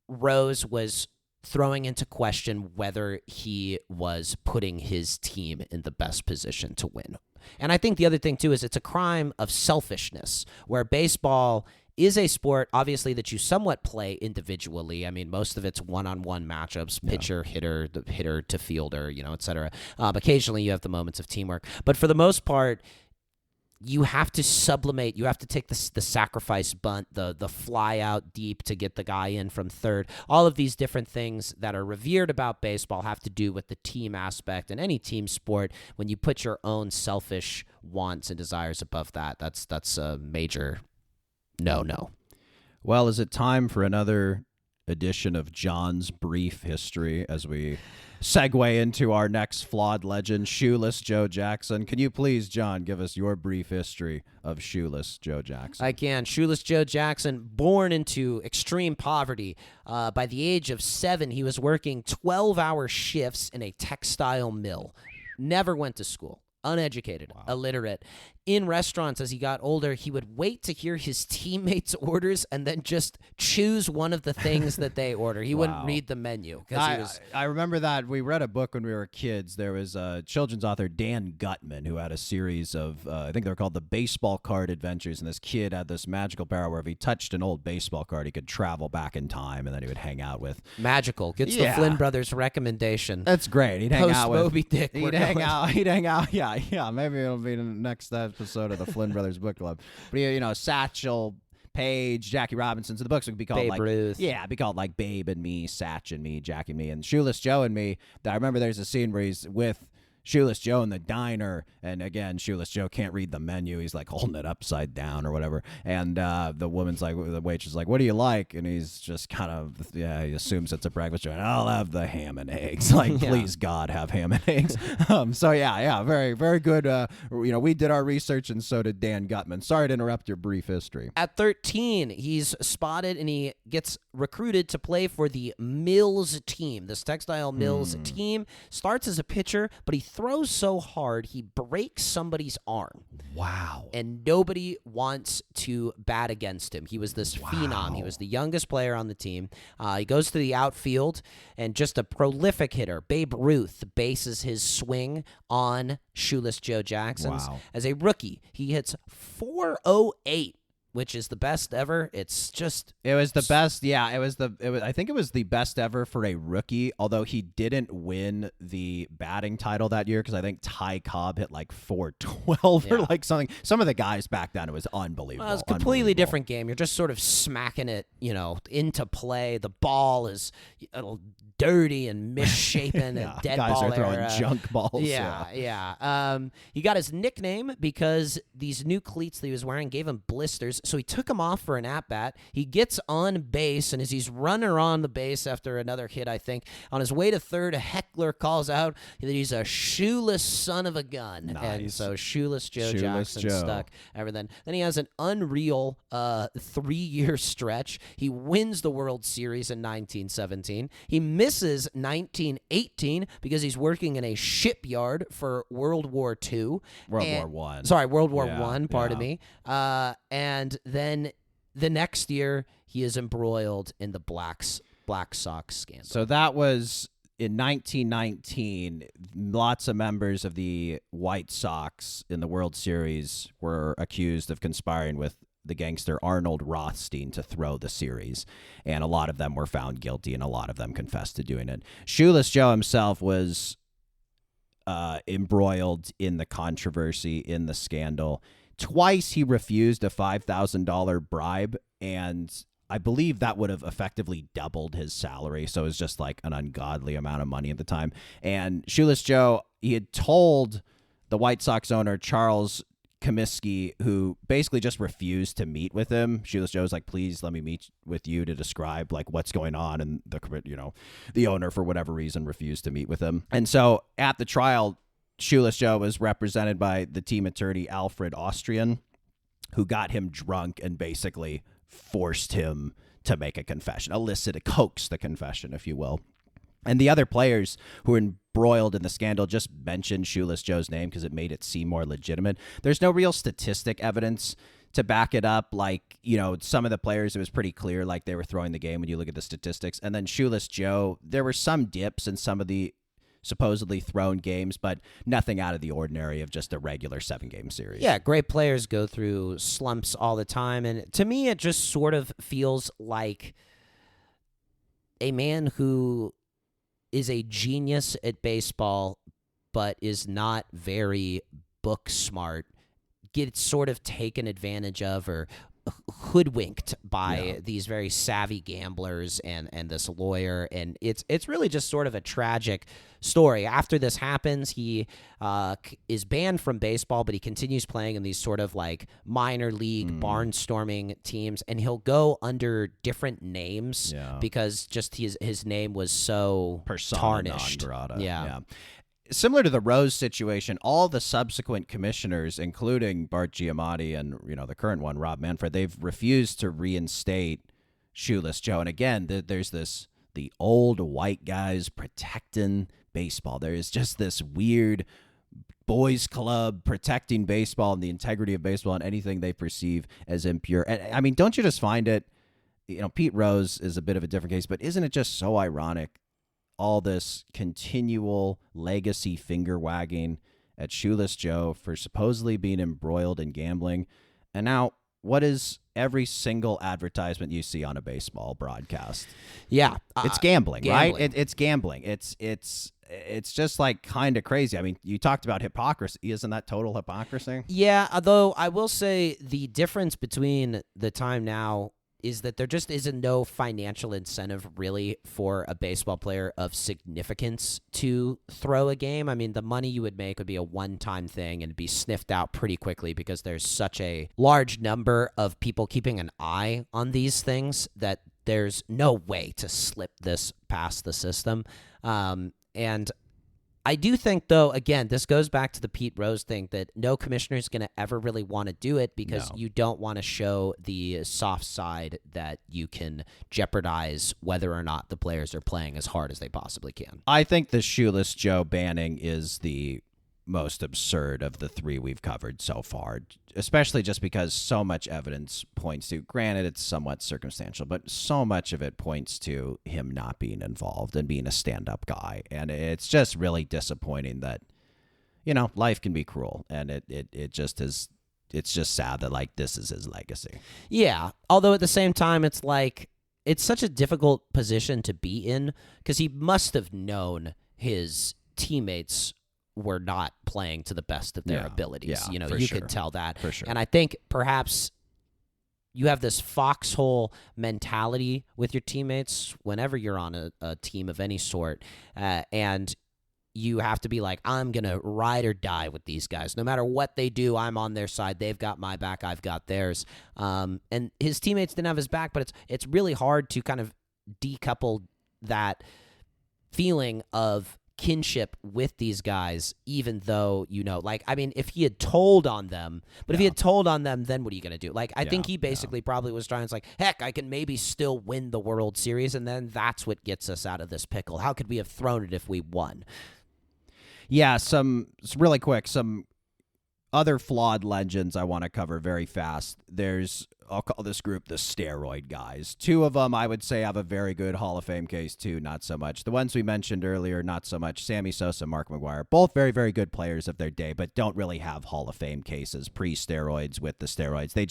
Rose was throwing into question whether he was putting his team in the best position to win. And I think the other thing, too, is it's a crime of selfishness, where baseball is a sport, obviously, that you somewhat play individually. I mean, most of it's one-on-one matchups, pitcher, hitter, the hitter to fielder, et cetera. Occasionally, you have the moments of teamwork. But for the most part, you have to sublimate. You have to take the sacrifice bunt, the fly out deep to get the guy in from third. All of these different things that are revered about baseball have to do with the team aspect. And any team sport, when you put your own selfish wants and desires above that, that's a major no. Well, is it time for another edition of John's Brief History as we segue into our next flawed legend, Shoeless Joe Jackson? Can you please, John, give us your brief history of Shoeless Joe Jackson? I can. Shoeless Joe Jackson, born into extreme poverty. By the age of 7, he was working 12-hour shifts in a textile mill. Never went to school. Uneducated, illiterate. In restaurants, as he got older, he would wait to hear his teammates' orders and then just choose one of the things that they order. He wouldn't read the menu. I remember that. We read a book when we were kids. There was a children's author, Dan Gutman, who had a series of, I think they were called the Baseball Card Adventures, and this kid had this magical power where if he touched an old baseball card, he could travel back in time, and then he would hang out with... Magical. Gets the Flynn Brothers recommendation. That's great. He'd hang out with... Moby Dick. He'd hang out. Yeah. Maybe it'll be the next episode of the Flynn Brothers Book Club. But, Satchel Paige, Jackie Robinson. So the books would be called Babe Ruth. Yeah, it'd be called like Babe and Me, Satch and Me, Jackie and Me, and Shoeless Joe and Me. I remember there's a scene where he's with Shoeless Joe in the diner, and again, Shoeless Joe can't read the menu. He's like holding it upside down or whatever. And the woman's like, the waitress is like, "What do you like?" And he's just kind of, he assumes it's a breakfast joint. "I'll have the ham and eggs." Like, please God, have ham and eggs. Very, very good. We did our research, and so did Dan Gutman. Sorry to interrupt your brief history. At 13, he's spotted and he gets recruited to play for the Mills team, this textile Mills team. Starts as a pitcher, but he throws so hard he breaks somebody's arm. Wow. And nobody wants to bat against him. He was this phenom. He was the youngest player on the team. He goes to the outfield, and just a prolific hitter. Babe Ruth bases his swing on Shoeless Joe Jackson's. Wow. As a rookie, he hits .408, which is the best ever. It's just... It was the best. Yeah, I think it was the best ever for a rookie, although he didn't win the batting title that year because I think Ty Cobb hit like .412 or like something. Some of the guys back then, it was unbelievable. Well, it's a completely different game. You're just sort of smacking it, into play. The ball is dirty and misshapen and dead guys ball are throwing era. junk balls. He got his nickname because these new cleats that he was wearing gave him blisters, so he took him off for an at-bat. He gets on base, and as he's running on the base after another hit, I think, on his way to third, a heckler calls out that he's a shoeless son of a gun. Nice. And so Shoeless Joe Jackson stuck everything. Then he has an unreal 3-year stretch. He wins the World Series in 1917. He misses 1918 because he's working in a shipyard for World War II. World War I. Sorry, World War I, pardon me. And then the next year, he is embroiled in the Black Sox scandal. So that was in 1919. Lots of members of the White Sox in the World Series were accused of conspiring with the gangster Arnold Rothstein to throw the series, and a lot of them were found guilty, and a lot of them confessed to doing it. Shoeless Joe himself was embroiled in the controversy, in the scandal. Twice he refused a $5,000 bribe, and I believe that would have effectively doubled his salary. So it was just like an ungodly amount of money at the time. And Shoeless Joe, he had told the White Sox owner, Charles Comiskey, who basically just refused to meet with him. Shoeless Joe was like, please let me meet with you to describe like what's going on. And the owner, for whatever reason, refused to meet with him. And so at the trial, Shoeless Joe was represented by the team attorney, Alfred Austrian, who got him drunk and basically forced him to make a confession, coax the confession, if you will. And the other players who were embroiled in the scandal just mentioned Shoeless Joe's name because it made it seem more legitimate. There's no real statistic evidence to back it up. Like, some of the players, it was pretty clear like they were throwing the game when you look at the statistics. And then Shoeless Joe, there were some dips in some of the supposedly thrown games, but nothing out of the ordinary of just a regular 7-game series. Yeah, great players go through slumps all the time. And to me, it just sort of feels like a man who is a genius at baseball, but is not very book smart, gets sort of taken advantage of or hoodwinked by these very savvy gamblers and this lawyer. And it's really just sort of a tragic story. After this happens, he is banned from baseball, but he continues playing in these sort of like minor league barnstorming teams, and he'll go under different names because just his name was so Persona tarnished. non grata. Yeah. Similar to the Rose situation, all the subsequent commissioners, including Bart Giamatti and the current one, Rob Manfred, they've refused to reinstate Shoeless Joe. And again, there's the old white guys protecting baseball. There is just this weird boys club protecting baseball and the integrity of baseball and anything they perceive as impure. And I mean, don't you just find it? Pete Rose is a bit of a different case, but isn't it just so ironic? All this continual legacy finger wagging at Shoeless Joe for supposedly being embroiled in gambling. And now, what is every single advertisement you see on a baseball broadcast? Yeah. It's gambling, right? gambling. It's gambling. It's just like kind of crazy. I mean, you talked about hypocrisy. Isn't that total hypocrisy? Yeah, although I will say the difference between the time now is that there just isn't no financial incentive really for a baseball player of significance to throw a game. I mean, the money you would make would be a one-time thing and be sniffed out pretty quickly because there's such a large number of people keeping an eye on these things that there's no way to slip this past the system. And I do think, though, again, this goes back to the Pete Rose thing, that no commissioner is going to ever really want to do it because you don't want to show the soft side that you can jeopardize whether or not the players are playing as hard as they possibly can. I think the Shoeless Joe banning is the most absurd of the three we've covered so far, especially just because so much evidence points to, granted it's somewhat circumstantial, but so much of it points to him not being involved and being a stand-up guy. And it's just really disappointing that, life can be cruel, and it just is. It's just sad that like this is his legacy. Yeah, although at the same time, it's like it's such a difficult position to be in because he must have known his teammates were not playing to the best of their abilities. Yeah, you could tell that. For sure. And I think perhaps you have this foxhole mentality with your teammates whenever you're on a team of any sort, and you have to be like, I'm going to ride or die with these guys. No matter what they do, I'm on their side. They've got my back. I've got theirs. And his teammates didn't have his back, but it's really hard to kind of decouple that feeling of kinship with these guys, even though, if he had told on them, if he had told on them, then what are you going to do? I think he basically probably was trying to like, heck, I can maybe still win the World Series, and then that's what gets us out of this pickle. How could we have thrown it if we won? Yeah, really quick, some other flawed legends I want to cover very fast. I'll call this group the steroid guys. Two of them, I would say, have a very good Hall of Fame case. Two, not so much. The ones we mentioned earlier, not so much. Sammy Sosa, Mark McGwire, both very, very good players of their day, but don't really have Hall of Fame cases pre-steroids with the steroids. They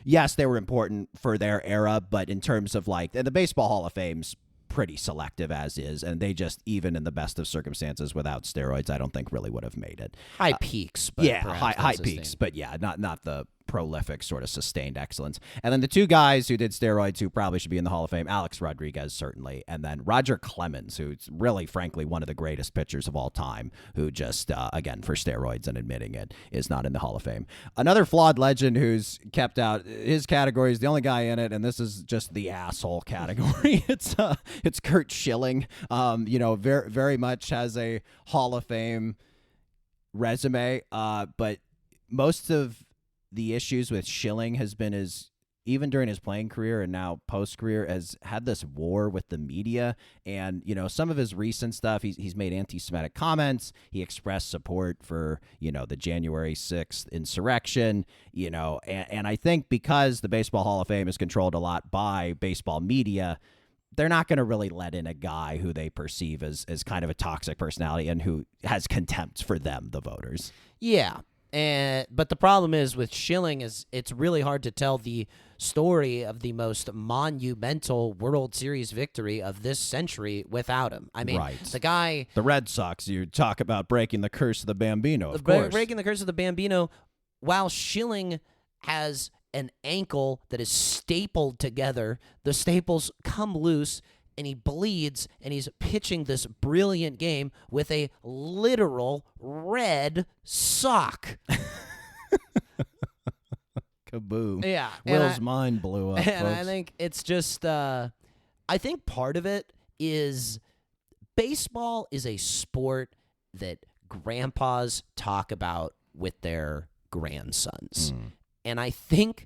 yes, they were important for their era, but in terms of the Baseball Hall of Fame's pretty selective as is, and they just, even in the best of circumstances without steroids, I don't think really would have made it. High peaks, but high peaks, but not the prolific sort of sustained excellence. And then the two guys who did steroids who probably should be in the Hall of Fame, Alex Rodriguez certainly, and then Roger Clemens, who's really, frankly, one of the greatest pitchers of all time, who just, again, for steroids and admitting it, is not in the Hall of Fame. Another flawed legend who's kept out, his category is the only guy in it, and this is just the asshole category. It's Kurt Schilling, very, very much has a Hall of Fame resume, but most of the issues with Schilling has been even during his playing career and now post-career, has had this war with the media. And, some of his recent stuff, he's made anti-Semitic comments. He expressed support for, the January 6th insurrection, and I think because the Baseball Hall of Fame is controlled a lot by baseball media, they're not going to really let in a guy who they perceive as kind of a toxic personality and who has contempt for them, the voters. Yeah. But the problem is with Schilling is it's really hard to tell the story of the most monumental World Series victory of this century without him. I mean, the guy... The Red Sox, you talk about breaking the curse of the Bambino, of course. Breaking the curse of the Bambino, while Schilling has an ankle that is stapled together, the staples come loose, and he bleeds, and he's pitching this brilliant game with a literal red sock. Kaboom. Yeah. Will's mind blew up, And folks. I think it's just, I think part of it is baseball is a sport that grandpas talk about with their grandsons. And I think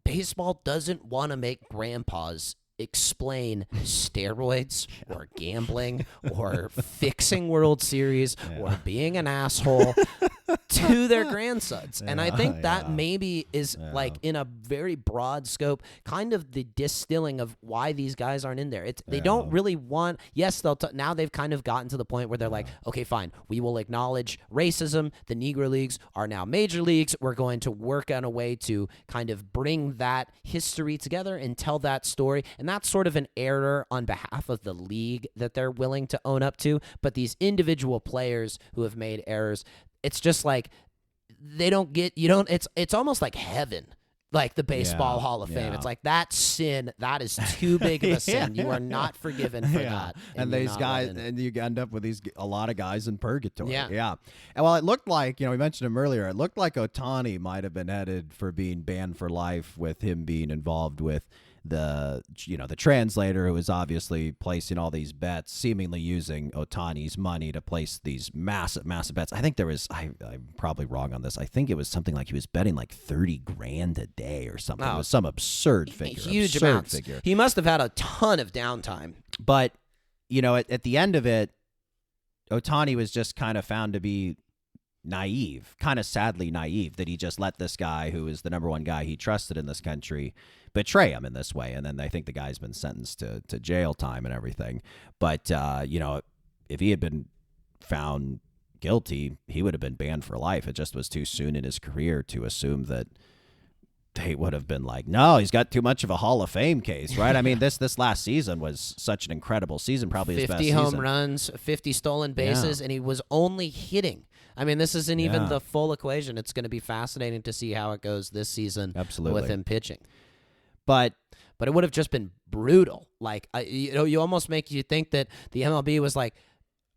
baseball doesn't want to make grandpas explain steroids or gambling or fixing World Series or being an asshole to their grandsons. And I think that maybe is like in a very broad scope, kind of the distilling of why these guys aren't in there. They don't really want, yes, now they've kind of gotten to the point where they're like, okay, fine, we will acknowledge racism. The Negro Leagues are now major leagues. We're going to work on a way to kind of bring that history together and tell that story. And that's sort of an error on behalf of the league that they're willing to own up to. But these individual players who have made errors, it's just like it's almost like heaven, like the Baseball Hall of Fame. It's like that sin, that is too big of a sin. You are not forgiven for that. And these guys, and you end up with a lot of guys in purgatory. Yeah. And well, it looked like, we mentioned him earlier, it looked like Ohtani might have been headed for being banned for life, with him being involved with the translator who was obviously placing all these bets, seemingly using Ohtani's money to place these massive bets. I think there was, I'm probably wrong on this, I think it was something like he was betting like 30 grand a day or something. It was some absurd figure. Huge amounts. He must have had a ton of downtime. But, at the end of it, Ohtani was just kind of found to be naive, kind of sadly naive, that he just let this guy who is the number one guy he trusted in this country betray him in this way. And then I think the guy's been sentenced to jail time and everything. But, if he had been found guilty, he would have been banned for life. It just was too soon in his career to assume that they would have been like, no, he's got too much of a Hall of Fame case, right? I mean, this last season was such an incredible season, probably his best season. 50 home runs, 50 stolen bases, and he was only hitting. I mean, this isn't even the full equation. It's going to be fascinating to see how it goes this season with him pitching. But it would have just been brutal. Like, you almost make you think that the MLB was like,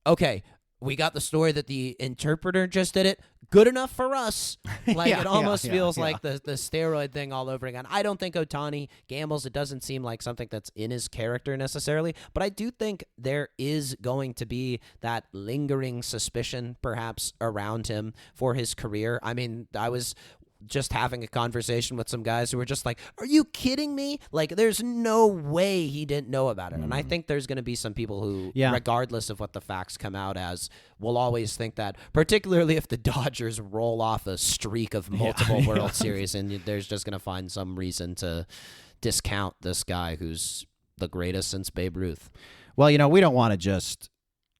okay, we got the story that the interpreter just did it. Good enough for us. Like, it almost feels like the steroid thing all over again. I don't think Ohtani gambles. It doesn't seem like something that's in his character necessarily. But I do think there is going to be that lingering suspicion, perhaps, around him for his career. I mean, I was just having a conversation with some guys who were just like, are you kidding me? Like, there's no way he didn't know about it. And I think there's going to be some people who, regardless of what the facts come out as, will always think that, particularly if the Dodgers roll off a streak of multiple World Series, and there's just going to find some reason to discount this guy who's the greatest since Babe Ruth. Well, we don't want to just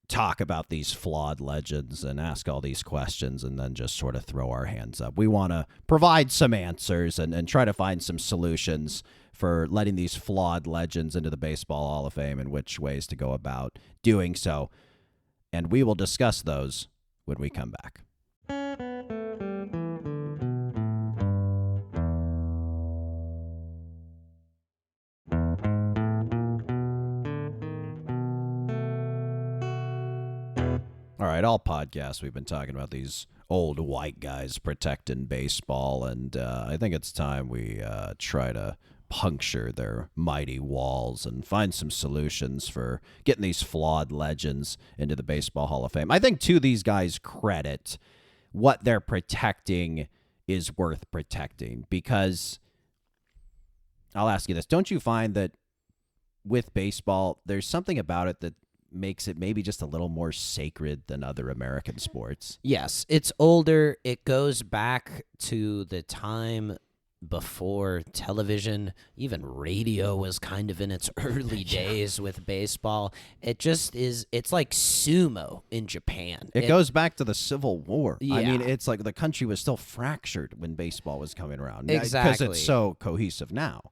talk about these flawed legends and ask all these questions and then just sort of throw our hands up. We want to provide some answers and try to find some solutions for letting these flawed legends into the Baseball Hall of Fame and which ways to go about doing so. And we will discuss those when we come back. All right, all podcasts we've been talking about these old white guys protecting baseball, and I think it's time we try to puncture their mighty walls and find some solutions for getting these flawed legends into the Baseball Hall of Fame. I think to these guys' credit, what they're protecting is worth protecting, because I'll ask you this. Don't you find that with baseball, there's something about it that makes it maybe just a little more sacred than other American sports? Yes, it's older. It goes back to the time before television, even radio was kind of in its early days with baseball. It just is, it's like sumo in Japan. It goes back to the Civil War. Yeah. I mean, it's like the country was still fractured when baseball was coming around. Exactly. Because it's so cohesive now.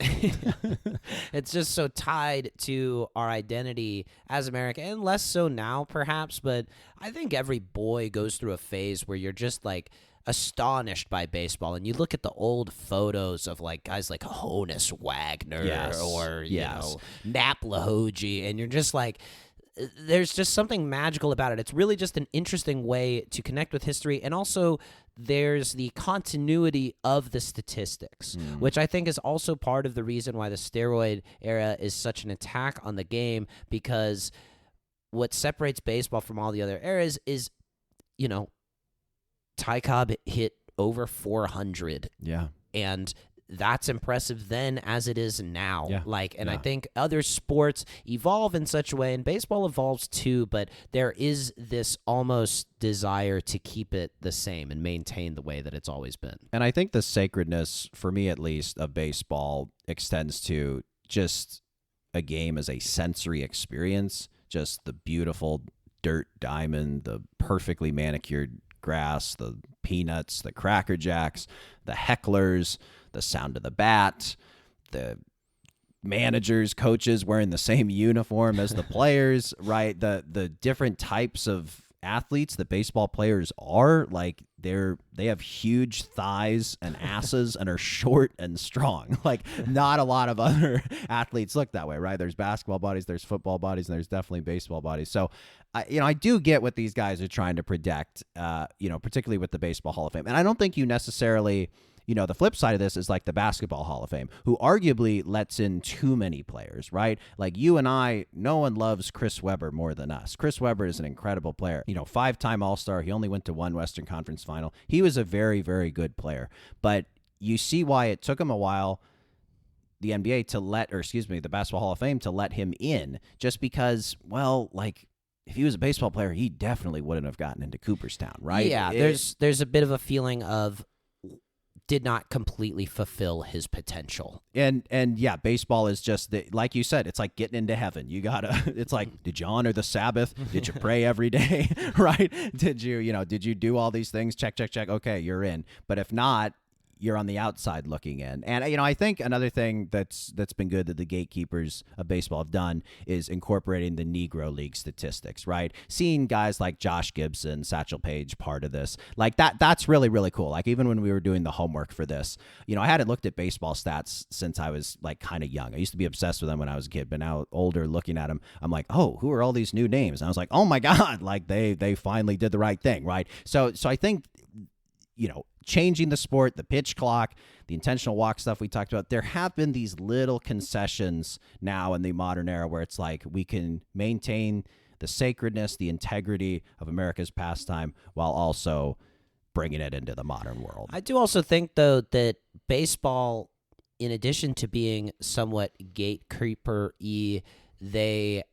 It's just so tied to our identity as America, and less so now perhaps, but I think every boy goes through a phase where you're just like astonished by baseball, and you look at the old photos of like guys like Honus Wagner or you know, Nap Lahoji, and you're just like, there's just something magical about it. It's really just an interesting way to connect with history, and also there's the continuity of the statistics, which I think is also part of the reason why the steroid era is such an attack on the game, because what separates baseball from all the other eras is, you know, Ty Cobb hit over 400. Yeah. And that's impressive then as it is now. Yeah. I think other sports evolve in such a way, and baseball evolves too, but there is this almost desire to keep it the same and maintain the way that it's always been. And I think the sacredness, for me at least, of baseball extends to just a game as a sensory experience, just the beautiful dirt diamond, the perfectly manicured grass, the peanuts, the Cracker Jacks, the hecklers, the sound of the bat, the managers, coaches wearing the same uniform as the players, right? The different types of athletes that baseball players are, like they have huge thighs and asses and are short and strong. Like not a lot of other athletes look that way, right? There's basketball bodies, there's football bodies, and there's definitely baseball bodies. So I do get what these guys are trying to protect, particularly with the Baseball Hall of Fame. And I don't think you necessarily, the flip side of this is like the Basketball Hall of Fame, who arguably lets in too many players, right? Like you and I, no one loves Chris Webber more than us. Chris Webber is an incredible player. 5-time All-Star. He only went to one Western Conference final. He was a very, very good player. But you see why it took him a while, the NBA the Basketball Hall of Fame to let him in, just because, if he was a baseball player, he definitely wouldn't have gotten into Cooperstown, right? Yeah, there's a bit of a feeling of did not completely fulfill his potential. And yeah, baseball is just like you said, it's like getting into heaven. It's like, did you honor the Sabbath? Did you pray every day? Right? Did you do all these things? Check. Okay, you're in. But if not, you're on the outside looking in. And, I think another thing that's been good that the gatekeepers of baseball have done is incorporating the Negro League statistics, right? Seeing guys like Josh Gibson, Satchel Paige part of this, like that's really, really cool. Like even when we were doing the homework for this, I hadn't looked at baseball stats since I was like kind of young. I used to be obsessed with them when I was a kid, but now older looking at them, I'm like, oh, who are all these new names? And I was like, oh my God, like they finally did the right thing, right? So I think, changing the sport, the pitch clock, the intentional walk stuff we talked about, there have been these little concessions now in the modern era where it's like we can maintain the sacredness, the integrity of America's pastime while also bringing it into the modern world. I do also think, though, that baseball, in addition to being somewhat gatekeeper-y, they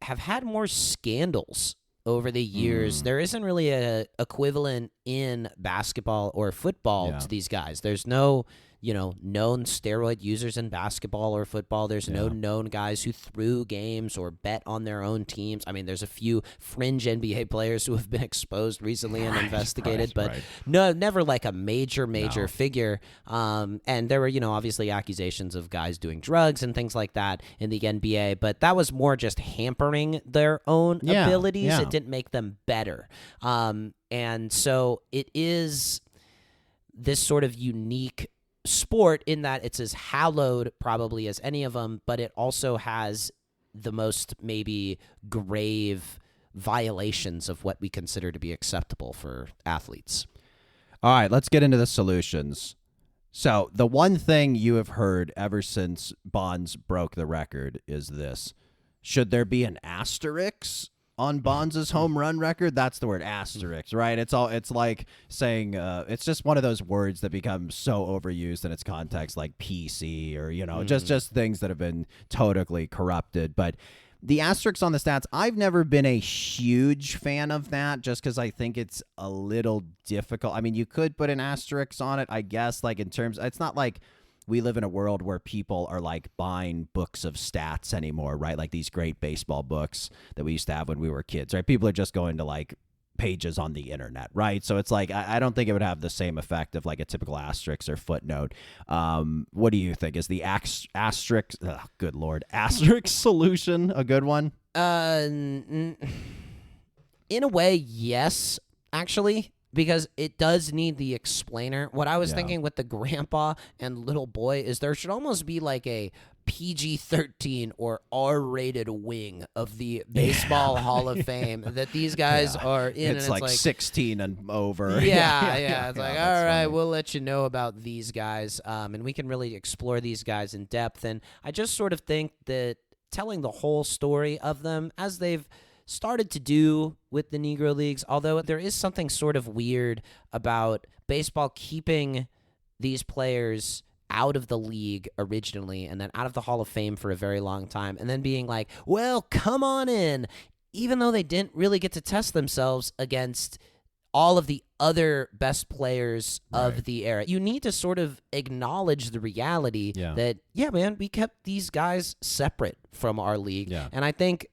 have had more scandals over the years. There isn't really a equivalent in basketball or football to these guys. There's no known steroid users in basketball or football. There's no known guys who threw games or bet on their own teams. I mean, there's a few fringe NBA players who have been exposed recently and investigated, but no, never like a major figure. And there were, obviously accusations of guys doing drugs and things like that in the NBA, but that was more just hampering their own abilities. Yeah. It didn't make them better. And so it is this sort of unique sport in that it's as hallowed probably as any of them, but it also has the most maybe grave violations of what we consider to be acceptable for athletes. All right, let's get into the solutions. So the one thing you have heard ever since Bonds broke the record is this. Should there be an asterisk on Bonds' home run record? That's the word, asterisk, right? It's like saying it's just one of those words that become so overused in its context, like PC or just things that have been totally corrupted. But the asterisks on the stats, I've never been a huge fan of that, just because I think it's a little difficult. I mean, you could put an asterisk on it, I guess, like in terms, it's not like we live in a world where people are like buying books of stats anymore, right? Like these great baseball books that we used to have when we were kids, right? People are just going to like pages on the internet, right? So it's like, I don't think it would have the same effect of like a typical asterisk or footnote. What do you think? Is the asterisk, good Lord, asterisk solution a good one? In a way, yes, actually. Because it does need the explainer. What I was thinking with the grandpa and little boy is there should almost be like a PG-13 or R-rated wing of the Baseball Hall of Fame that these guys are in. It's and like 16 and over. Yeah. It's like, all right, funny. we'll let you know about these guys, and we can really explore these guys in depth. And I just sort of think that telling the whole story of them, as they've started to do with the Negro Leagues, although there is something sort of weird about baseball keeping these players out of the league originally and then out of the Hall of Fame for a very long time and then being like, well, come on in, even though they didn't really get to test themselves against all of the other best players of the era. You need to sort of acknowledge the reality that, man, we kept these guys separate from our league. Yeah. And I think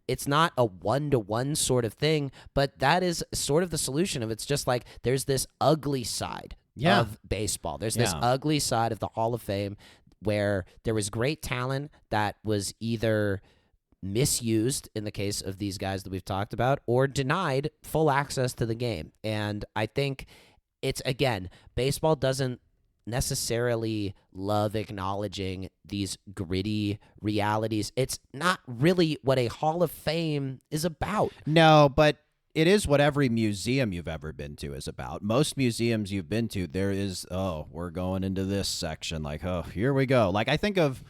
it's not a one-to-one sort of thing, but that is sort of the solution of it's just like there's this ugly side of baseball. There's this ugly side of the Hall of Fame where there was great talent that was either misused in the case of these guys that we've talked about or denied full access to the game. And I think it's, again, baseball doesn't necessarily love acknowledging these gritty realities. It's not really what a Hall of Fame is about. No, but it is what every museum you've ever been to is about. Most museums you've been to, there is, we're going into this section. Like, here we go. Like, I think of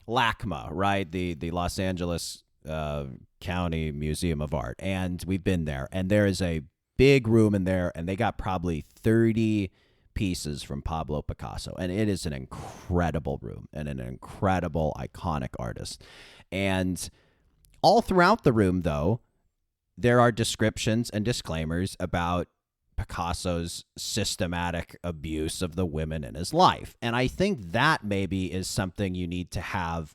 LACMA, right? The Los Angeles County Museum of Art. And we've been there. And there is a big room in there, and they got probably 30 pieces from Pablo Picasso, and it is an incredible room and an incredible iconic artist. And all throughout the room, though, there are descriptions and disclaimers about Picasso's systematic abuse of the women in his life. And I think that maybe is something you need to have,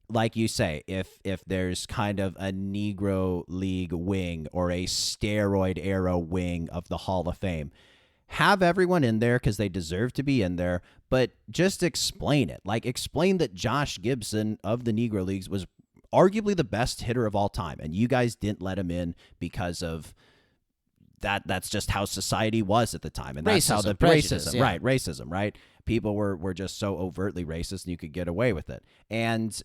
like you say, if there's kind of a Negro League wing or a steroid era wing of the Hall of Fame. Have everyone in there because they deserve to be in there, but just explain it. Like, explain that Josh Gibson of the Negro Leagues was arguably the best hitter of all time, and you guys didn't let him in because of that. That's just how society was at the time, and that's how the racism, right? People were just so overtly racist, and you could get away with it. And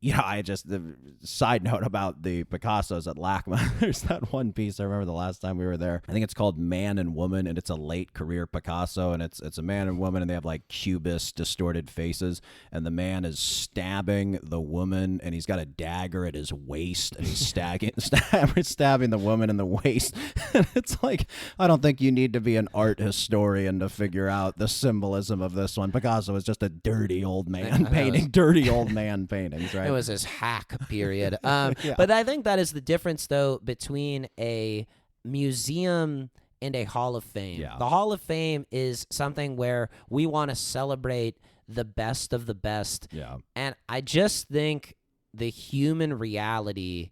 the side note about the Picassos at LACMA, there's that one piece I remember the last time we were there. I think it's called Man and Woman, and it's a late career Picasso, and it's a man and woman, and they have like cubist distorted faces, and the man is stabbing the woman, and he's got a dagger at his waist, and he's stabbing the woman in the waist. And it's like, I don't think you need to be an art historian to figure out the symbolism of this one. Picasso is just a dirty old man paintings, right? It was his hack period. But I think that is the difference, though, between a museum and a Hall of Fame. Yeah. The Hall of Fame is something where we want to celebrate the best of the best. Yeah. And I just think the human reality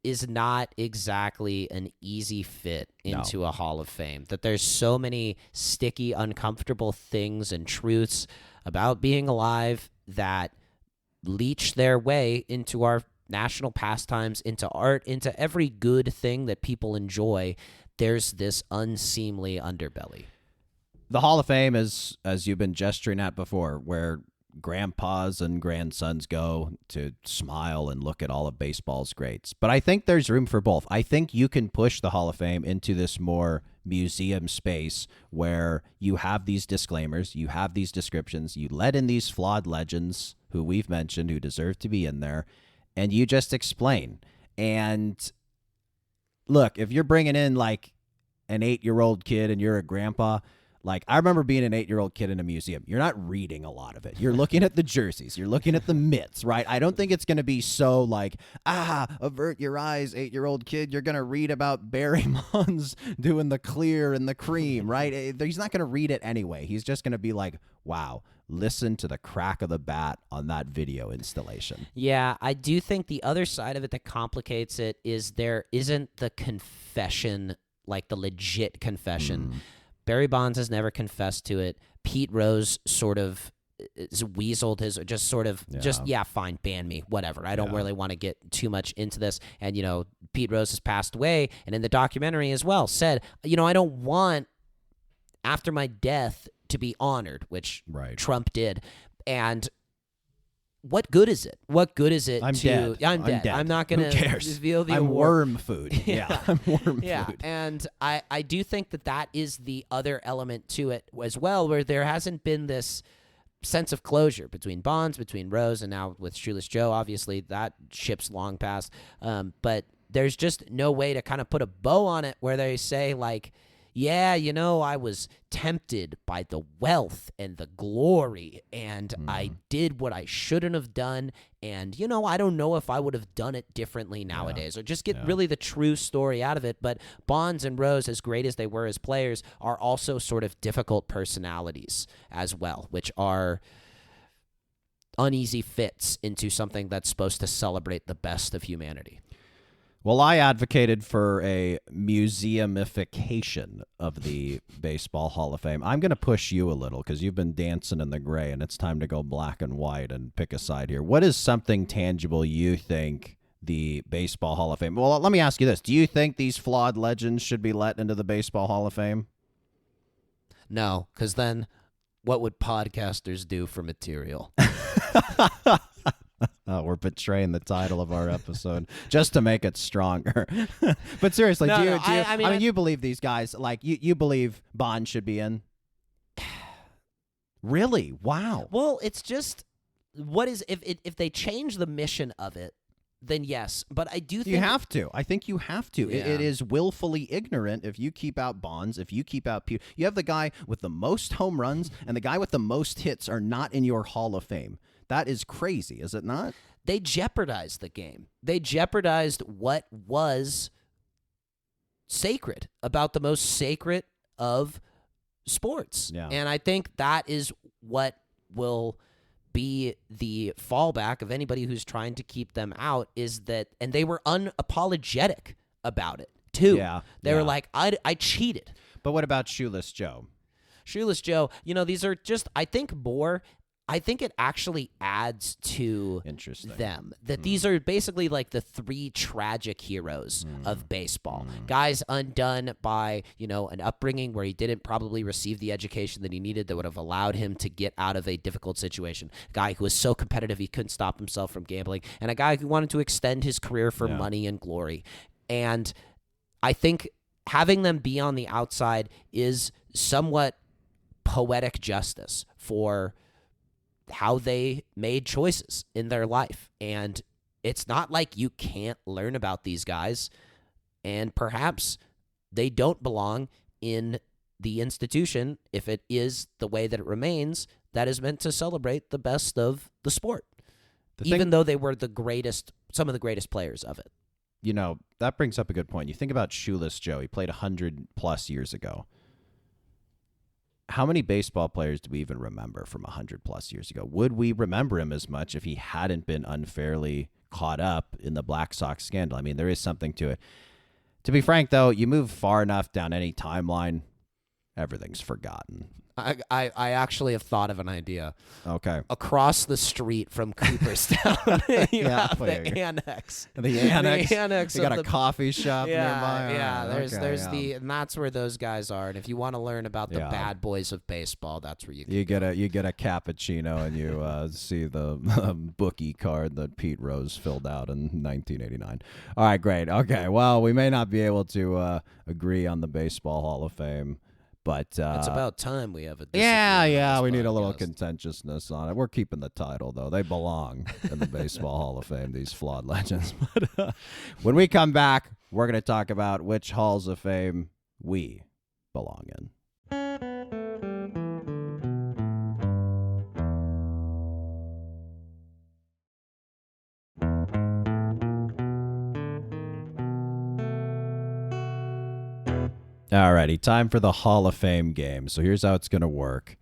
is not exactly an easy fit into a Hall of Fame. That there's so many sticky, uncomfortable things and truths about being alive that leach their way into our national pastimes, into art, into every good thing that people enjoy. There's this unseemly underbelly. The Hall of Fame is, as you've been gesturing at before, where grandpas and grandsons go to smile and look at all of baseball's greats. But I think there's room for both. I think you can push the Hall of Fame into this more museum space where you have these disclaimers, you have these descriptions, you let in these flawed legends who we've mentioned who deserve to be in there, and you just explain. And look, if you're bringing in like an 8-year-old kid and you're a grandpa, like, I remember being an 8-year-old kid in a museum. You're not reading a lot of it. You're looking at the jerseys. You're looking at the mitts, right? I don't think it's going to be so like, avert your eyes, 8-year-old kid. You're going to read about Barry Bonds doing the clear and the cream, right? He's not going to read it anyway. He's just going to be like, wow, listen to the crack of the bat on that video installation. Yeah, I do think the other side of it that complicates it is there isn't the confession, like the legit confession. Barry Bonds has never confessed to it. Pete Rose sort of is weaseled his, just sort of, fine, ban me, whatever. I don't really want to get too much into this. And, Pete Rose has passed away, and in the documentary as well said, I don't want, after my death, to be honored, which Trump did. And what good is it? What good is it I'm dead. I'm dead. I'm not going to reveal the I'm award. worm food. I'm worm food. And I do think that is the other element to it as well, where there hasn't been this sense of closure between Bonds, between Rose, and now with Shoeless Joe. Obviously, that ship's long past. But there's just no way to kind of put a bow on it where they say, like, yeah, I was tempted by the wealth and the glory, and I did what I shouldn't have done, and, I don't know if I would have done it differently nowadays, or just get really the true story out of it. But Bonds and Rose, as great as they were as players, are also sort of difficult personalities as well, which are uneasy fits into something that's supposed to celebrate the best of humanity. Well, I advocated for a museumification of the Baseball Hall of Fame. I'm going to push you a little because you've been dancing in the gray, and it's time to go black and white and pick a side here. What is something tangible you think the Baseball Hall of Fame... Well, let me ask you this. Do you think these flawed legends should be let into the Baseball Hall of Fame? No, because then what would podcasters do for material? We're betraying the title of our episode just to make it stronger. But seriously, you believe these guys, like you believe Bond should be in? Really? Wow. Well, it's just, what is, if they change the mission of it, then yes. But I do think you have to. I think you have to. Yeah. It is willfully ignorant if you keep out Bonds, if you keep out Pete. You have the guy with the most home runs and the guy with the most hits are not in your Hall of Fame. That is crazy, is it not? They jeopardized the game. They jeopardized what was sacred about the most sacred of sports. Yeah. And I think that is what will be the fallback of anybody who's trying to keep them out, is that, and they were unapologetic about it too. Yeah. They were like, I cheated. But what about Shoeless Joe? Shoeless Joe, these are just, I think it actually adds to them that these are basically like the three tragic heroes of baseball. Guys undone by, an upbringing where he didn't probably receive the education that he needed that would have allowed him to get out of a difficult situation. A guy who was so competitive he couldn't stop himself from gambling, and a guy who wanted to extend his career for money and glory. And I think having them be on the outside is somewhat poetic justice for how they made choices in their life. And it's not like you can't learn about these guys, and perhaps they don't belong in the institution if it is the way that it remains, that is meant to celebrate the best of the sport, even though they were some of the greatest players of it. that brings up a good point. You think about Shoeless Joe. He played 100+ years ago. How many baseball players do we even remember from 100+ years ago? Would we remember him as much if he hadn't been unfairly caught up in the Black Sox scandal? I mean, there is something to it. To be frank, though, you move far enough down any timeline, everything's forgotten. I actually have thought of an idea. Okay. Across the street from Cooperstown, you have the annex. The annex. The annex. You got a coffee shop nearby. Yeah. Right, There's and that's where those guys are. And if you want to learn about the bad boys of baseball, that's where you get a cappuccino and you see the bookie card that Pete Rose filled out in 1989. All right, great. Okay, well, we may not be able to agree on the Baseball Hall of Fame. But it's about time we have a we need a little contentiousness on it. We're keeping the title, though. They belong in the Baseball Hall of Fame, these flawed legends. But when we come back, we're going to talk about which halls of fame we belong in. Alrighty, time for the Hall of Fame game. So here's how it's going to work.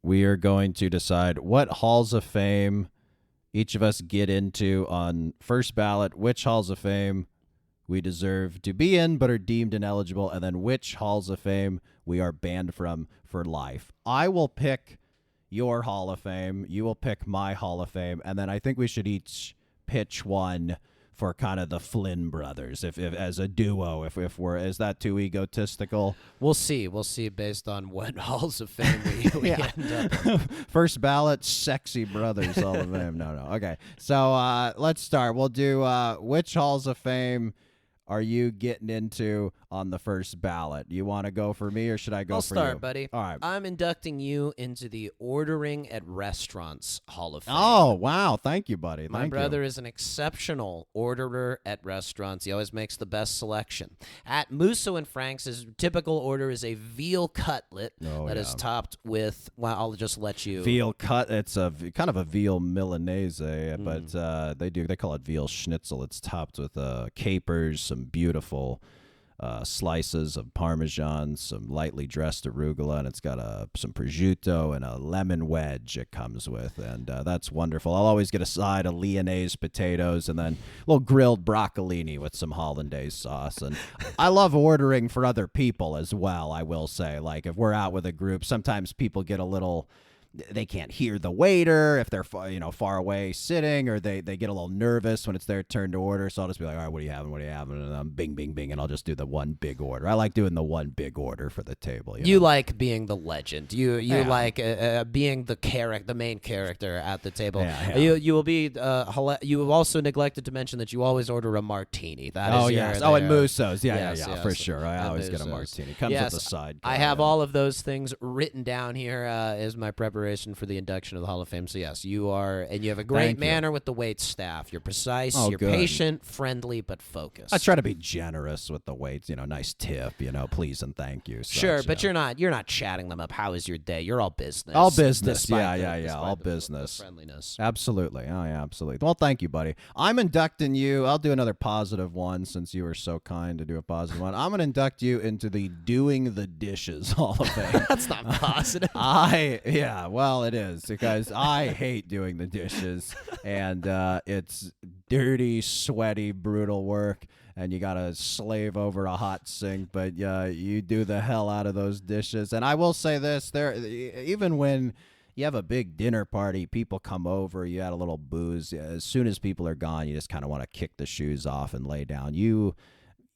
We are going to decide what halls of fame each of us get into on first ballot, which halls of fame we deserve to be in but are deemed ineligible, and then which halls of fame we are banned from for life. I will pick your Hall of Fame. You will pick my Hall of Fame, and then I think we should each pitch one for kind of the Flynn brothers, if as a duo, if is that too egotistical? We'll see based on what halls of fame we end up. First ballot, sexy brothers Hall of Fame. No. Okay, so let's start. We'll do which halls of fame are you getting into on the first ballot? You want to go for me or should I go I'll for start, you? buddy. All right. I'm inducting you into the Ordering at Restaurants Hall of Fame. Oh, wow. Thank you, buddy. My brother is an exceptional orderer at restaurants. He always makes the best selection. At Musso and Frank's, his typical order is a veal cutlet that is topped with, well, I'll just let you. Veal cut. It's a kind of a veal Milanese, but they call it veal schnitzel. It's topped with capers, some beautiful slices of Parmesan, some lightly dressed arugula, and it's got some prosciutto and a lemon wedge it comes with, and that's wonderful. I'll always get a side of Lyonnaise potatoes and then a little grilled broccolini with some hollandaise sauce. And I love ordering for other people as well, I will say. Like if we're out with a group, sometimes people get a little... They can't hear the waiter if they're far away sitting, or they get a little nervous when it's their turn to order. So I'll just be like, all right, what are you having? And bing, bing, bing, and I'll just do the one big order. I like doing the one big order for the table. You like being the legend. You like being the main character at the table. Yeah. You will be. You have also neglected to mention that you always order a martini. That is yes. And Musso's. Yeah, for sure. I always Musso's. get a martini. Comes with a side. I have all of those things written down here as my preparation for the induction of the Hall of Fame. So yes, you are, and you have a great manner with the wait staff. You're precise, you're patient, friendly, but focused. I try to be generous with the waits. Nice tip. Please and thank you. Sure, but you're not chatting them up. How is your day? You're all business. All business. Yeah. All business. Friendliness. Absolutely. Oh yeah, absolutely. Well, thank you, buddy. I'm inducting you. I'll do another positive one since you were so kind to do a positive one. I'm gonna induct you into the Doing the Dishes Hall of Fame. That's not positive. Well, it is because I hate doing the dishes, and it's dirty, sweaty, brutal work, and you gotta slave over a hot sink. But you do the hell out of those dishes. And I will say this: even when you have a big dinner party, people come over, you add a little booze. As soon as people are gone, you just kind of want to kick the shoes off and lay down. You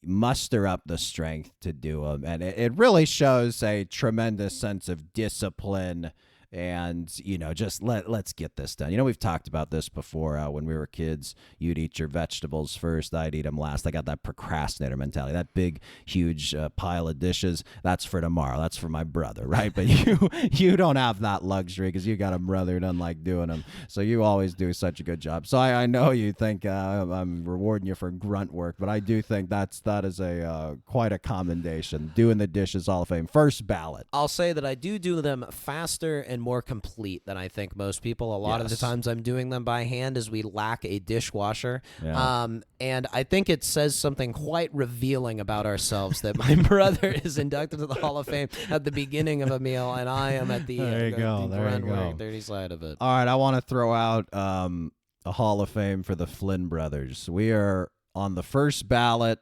muster up the strength to do them, and it really shows a tremendous sense of discipline. And, just let's get this done. We've talked about this before. When we were kids, you'd eat your vegetables first. I'd eat them last. I got that procrastinator mentality. That big, huge pile of dishes, that's for tomorrow. That's for my brother, right? But you don't have that luxury because you got a brother who doesn't like doing them. So you always do such a good job. So I know you think I'm rewarding you for grunt work, but I do think that is a quite a commendation. Doing the Dishes Hall of Fame. First ballot. I'll say that I do them faster and more complete than I think most people. A lot of the Yes. times I'm doing them by hand as we lack a dishwasher. Yeah. And I think it says something quite revealing about ourselves that my brother is inducted to the Hall of Fame at the beginning of a meal, and I am at the There you go, the there you grunt work, go. dirty side of it. All right, I want to throw out a Hall of Fame for the Flynn brothers. We are on the first ballot,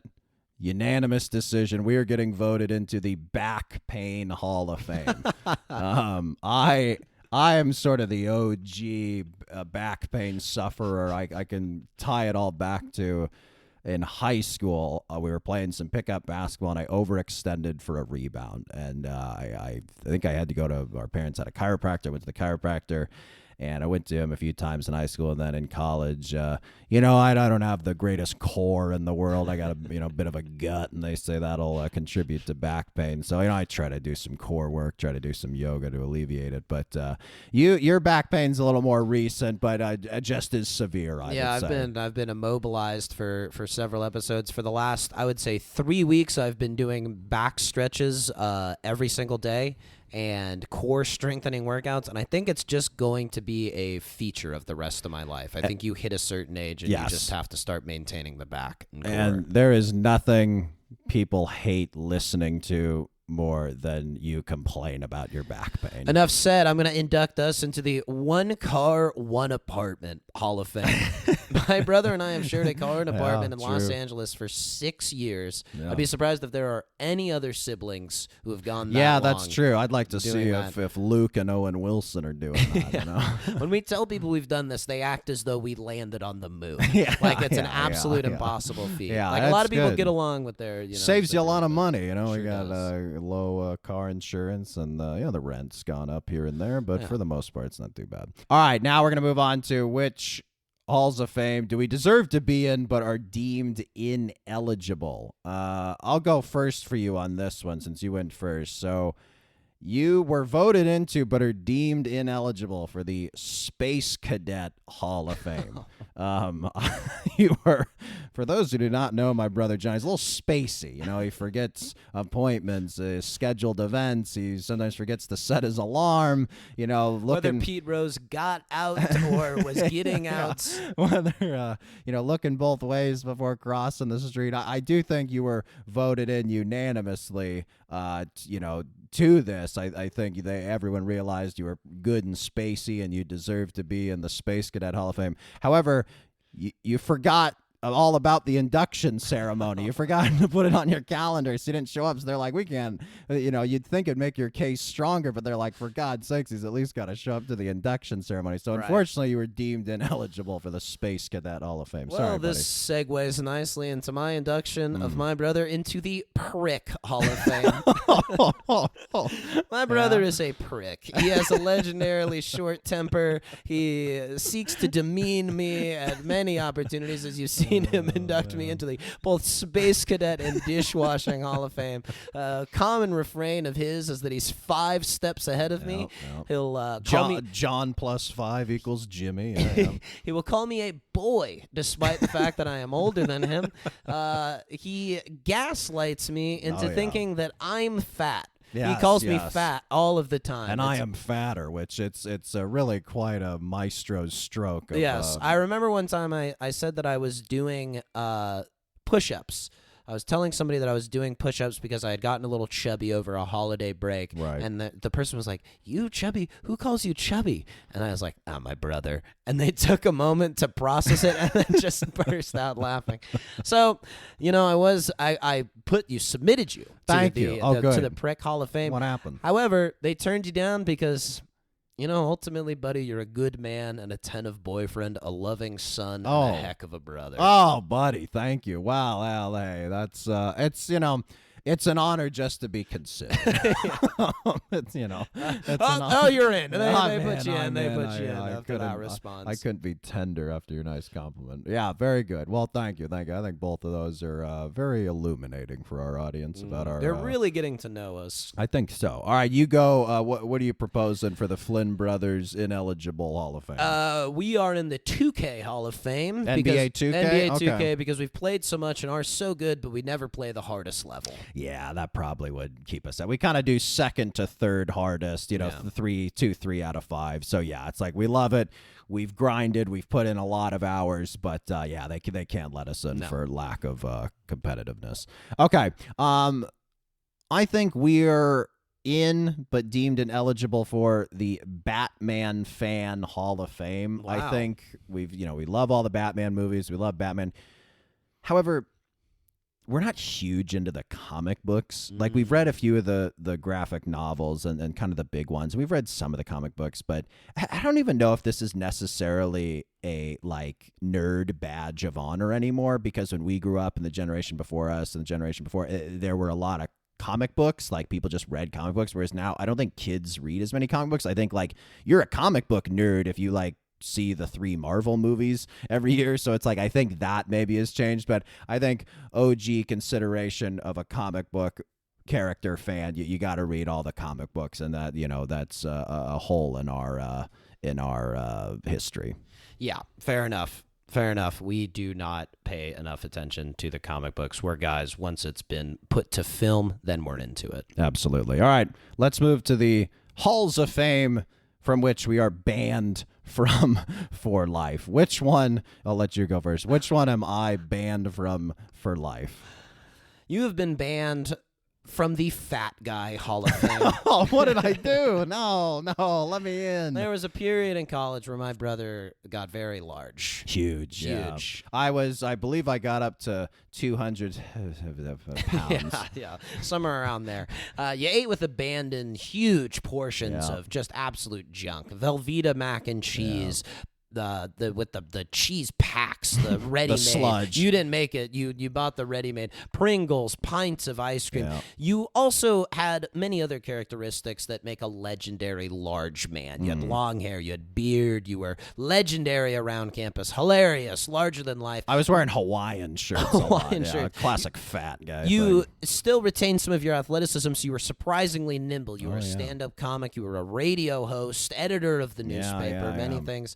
unanimous decision. We are getting voted into the Back Pain Hall of Fame. I am sort of the OG back pain sufferer. I can tie it all back to in high school. We were playing some pickup basketball, and I overextended for a rebound. And I think I had to go to our parents had a chiropractor. I went to the chiropractor. And I went to him a few times in high school and then in college. I don't have the greatest core in the world. I got a bit of a gut, and they say that'll contribute to back pain. So I try to do some core work, try to do some yoga to alleviate it. But your back pain's a little more recent, but just as severe. I've been immobilized for several episodes. For the last, I would say, 3 weeks, I've been doing back stretches every single day and core strengthening workouts, and I think it's just going to be a feature of the rest of my life. I think you hit a certain age and you just have to start maintaining the back and core. And there is nothing people hate listening to more than you complain about your back pain. Enough said. I'm going to induct us into the One Car, One Apartment Hall of Fame. My brother and I have shared a car and apartment in Los Angeles for 6 years. Yeah. I'd be surprised if there are any other siblings who have gone that Yeah, long that's true. I'd like to see doing that. if Luke and Owen Wilson are doing that. When we tell people we've done this, they act as though we landed on the moon. Yeah, Like it's an yeah, absolute yeah. impossible feat. Yeah, like a lot that's of people good. get along with their, Saves you a lot of but money. We sure got does. low car insurance, and the rent's gone up here and there, but Yeah. for the most part, it's not too bad. All right, now we're gonna move on to which halls of fame do we deserve to be in but are deemed ineligible. I'll go first for you on this one since you went first. So you were voted into but are deemed ineligible for the Space Cadet Hall of Fame. You were, for those who do not know, my brother Johnny's a little spacey. He forgets appointments, scheduled events. He sometimes forgets to set his alarm. Whether Looking Pete Rose got out or was getting out. whether looking both ways before crossing the street. I do think you were voted in unanimously. To this, I think everyone realized you were good and spacey, and you deserve to be in the Space Cadet Hall of Fame. However, you forgot all about the induction ceremony. You forgot to put it on your calendar, so you didn't show up. So they're like, we can't, you'd think it'd make your case stronger, but they're like, for God's sakes, he's at least got to show up to the induction ceremony. So Right. unfortunately, you were deemed ineligible for the Space Cadet Hall of Fame. Well, Sorry, this segues nicely into my induction of my brother into the Prick Hall of Fame. buddy. My brother is a prick. He has a legendarily short temper. He seeks to demean me at many opportunities, as you've seen him induct me into the both Space Cadet and Dishwashing Hall of Fame. Common refrain of his is that he's 5 steps ahead of me. Yep. He'll call me. John plus 5 equals Jimmy. Yeah. He will call me a boy, despite the fact that I am older than him. He gaslights me into thinking that I'm fat. Yes, he calls me yes. fat all of the time. And I am fatter, which it's really quite a maestro's stroke. Of, Yes, I remember one time I said that I was doing push-ups. I was telling somebody that I was doing push-ups because I had gotten a little chubby over a holiday break. Right. And the person was like, "You chubby? Who calls you chubby?" And I was like, my brother. And they took a moment to process it and then just burst out laughing. So, I submitted you. Thank to you. the, Oh, the, good. to the Prick Hall of Fame. What happened? However, they turned you down because, ultimately, buddy, you're a good man, an attentive boyfriend, a loving son, and a heck of a brother. Oh, buddy, thank you. Wow, LA, that's it's an honor just to be considered. It's an honor. You're in. They I'm put you in. I'm They put you in I after that couldn't- response. I couldn't be tender after your nice compliment. Yeah, very good. Well, thank you. I think both of those are very illuminating for our audience about our. They're really getting to know us. I think so. All right, you go. What are you proposing for the Flynn Brothers Ineligible Hall of Fame? We are in the 2K Hall of Fame. NBA 2K? NBA 2K Okay. because we've played so much and are so good, but we never play the hardest level. Yeah, that probably would keep us up. We kind of do second to third hardest, Yeah. 3 out of 5. So yeah, it's like we love it. We've grinded, we've put in a lot of hours, but yeah, they can't let us in for lack of competitiveness. Okay, I think we're in but deemed ineligible for the Batman Fan Hall of Fame. Wow. I think we love all the Batman movies. We love Batman. However, we're not huge into the comic books. Like, we've read a few of the graphic novels and kind of the big ones. We've read some of the comic books, but I don't even know if this is necessarily a like nerd badge of honor anymore, because when we grew up and the generation before us and the generation before, there were a lot of comic books. Like, people just read comic books, whereas now I don't think kids read as many comic books. I think like you're a comic book nerd if you like see the 3 Marvel movies every year. So it's like, I think that maybe has changed, but I think OG consideration of a comic book character fan, you got to read all the comic books, and that, that's a hole in our history. Yeah, fair enough. Fair enough. We do not pay enough attention to the comic books. We're guys, once it's been put to film, then we're into it. Absolutely. All right, let's move to the Halls of Fame from which we are banned from for life. Which one, I'll let you go first. Which one am I banned from for life? You have been banned from the Fat Guy Hall of Fame. Oh, what did I do? No, let me in. There was a period in college where my brother got very large. Huge. I believe I got up to 200 pounds. Yeah, somewhere around there. You ate with abandon huge portions Yeah. of just absolute junk. Velveeta mac and cheese. The cheese packs, the ready-made. sludge. You didn't make it. You bought the ready-made. Pringles, pints of ice cream. Yeah. You also had many other characteristics that make a legendary large man. You had long hair. You had beard. You were legendary around campus. Hilarious, larger than life. I was wearing Hawaiian shirts a lot. Hawaiian Yeah, shirt. classic fat guy. You thing. still retained some of your athleticism, so you were surprisingly nimble. You were a yeah. stand-up comic. You were a radio host, editor of the newspaper, many things.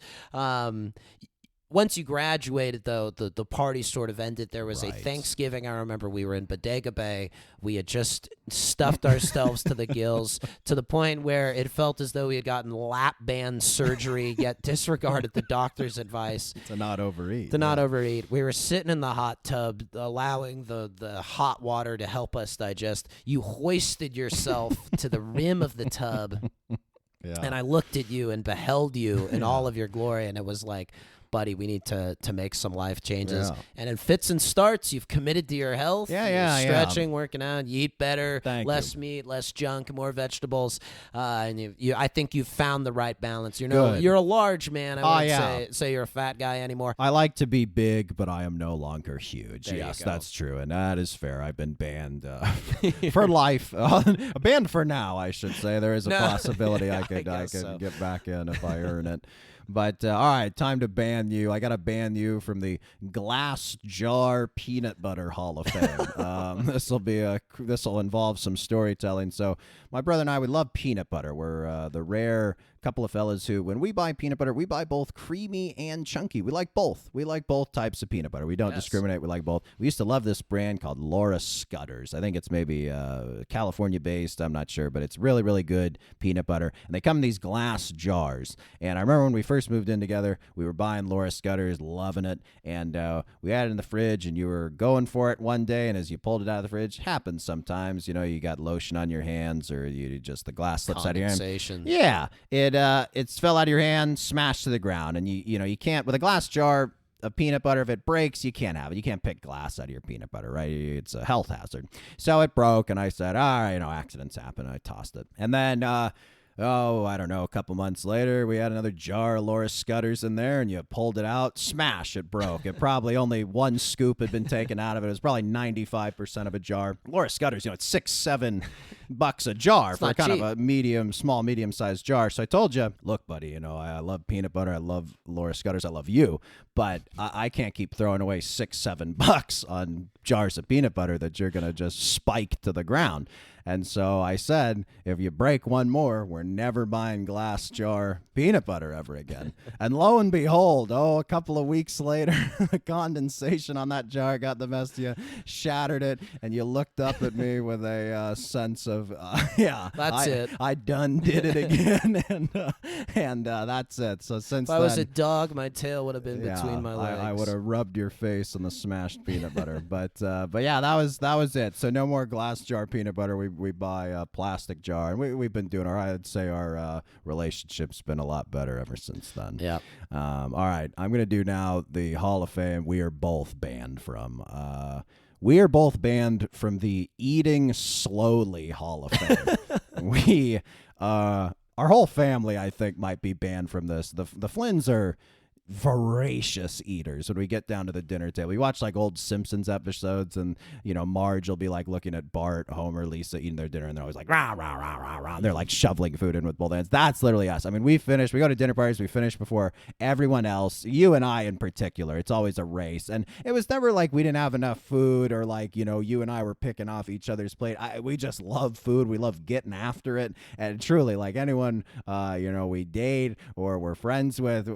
Once you graduated, though, the party sort of ended. There was a Right. Thanksgiving. I remember we were in Bodega Bay. We had just stuffed ourselves to the gills to the point where it felt as though we had gotten lap band surgery, yet disregarded the doctor's advice To not overeat. to not overeat. We were sitting in the hot tub, allowing the hot water to help us digest. You hoisted yourself to the rim of the tub, Yeah. and I looked at you and beheld you in all of your glory, and it was like, buddy, we need to make some life changes. Yeah. And in fits and starts, you've committed to your health. Yeah, You're yeah, stretching, working out. You eat better, Thank less you. meat, less junk, more vegetables. And I think you've found the right balance. Good. You're a large man. I wouldn't yeah. say you're a fat guy anymore. I like to be big, but I am no longer huge. There you Yes, go. that's true, and that is fair. I've been banned for life. Banned for now, I should say. There is a No. possibility Yeah, I could guess so. get back in if I earn it. But all right, time to ban you. I got to ban you from the Glass Jar Peanut Butter Hall of Fame. This will involve some storytelling. So my brother and I, we love peanut butter. We're the rare couple of fellas who, when we buy peanut butter, we buy both creamy and chunky. We like both. We like both types of peanut butter. We don't discriminate. We like both. We used to love this brand called Laura Scudder's. I think it's maybe California based. I'm not sure, but it's really, really good peanut butter. And they come in these glass jars. And I remember when we first moved in together, we were buying Laura Scudder's, loving it. And we had it in the fridge, and you were going for it one day. And as you pulled it out of the fridge, happens sometimes. You got lotion on your hands, or the glass slips out of your hand. Condensation. Yeah, it fell out of your hand, smashed to the ground, and you can't, with a glass jar of peanut butter, if it breaks, you can't have it. You can't pick glass out of your peanut butter, right? It's a health hazard. So it broke, and I said, all right, accidents happen. I tossed it, and then I don't know, a couple months later, we had another jar of Laura Scudder's in there, and you pulled it out, smash, it broke. It probably only one scoop had been taken out of it. It was probably 95% of a jar. Laura Scudder's, it's $6-7 a jar for not kind cheap. of a medium-sized jar. So I told you, look, buddy, I love peanut butter. I love Laura Scudder's. I love you, but I can't keep throwing away $6-7 on jars of peanut butter that you're going to just spike to the ground. And so I said, if you break one more, we're never buying glass jar peanut butter ever again. And lo and behold, a couple of weeks later, the condensation on that jar got the best of you, shattered it, and you looked up at me with a sense of, That's it. I done did it again, and that's it. So since If I was a dog, my tail would have been between my legs. I would have rubbed your face on the smashed peanut butter. But yeah, that was it. So no more glass jar peanut butter. We buy a plastic jar, and we've been doing our. I'd say our relationship's been a lot better ever since then. Yeah. All right, I'm gonna do now the Hall of Fame. We are both banned from. We are both banned from the Eating Slowly Hall of Fame. Our whole family, I think, might be banned from this. The Flynns are voracious eaters. When we get down to the dinner table, we watch like old Simpsons episodes, and Marge will be like looking at Bart, Homer, Lisa eating their dinner, and they're always like rah rah rah rah rah. And they're like shoveling food in with both hands. That's literally us. I mean, we go to dinner parties, we finish before everyone else. You and I in particular, it's always a race, and it was never like we didn't have enough food or like you and I were picking off each other's plate. We just love food. We love getting after it, and truly, like anyone we date or we're friends with.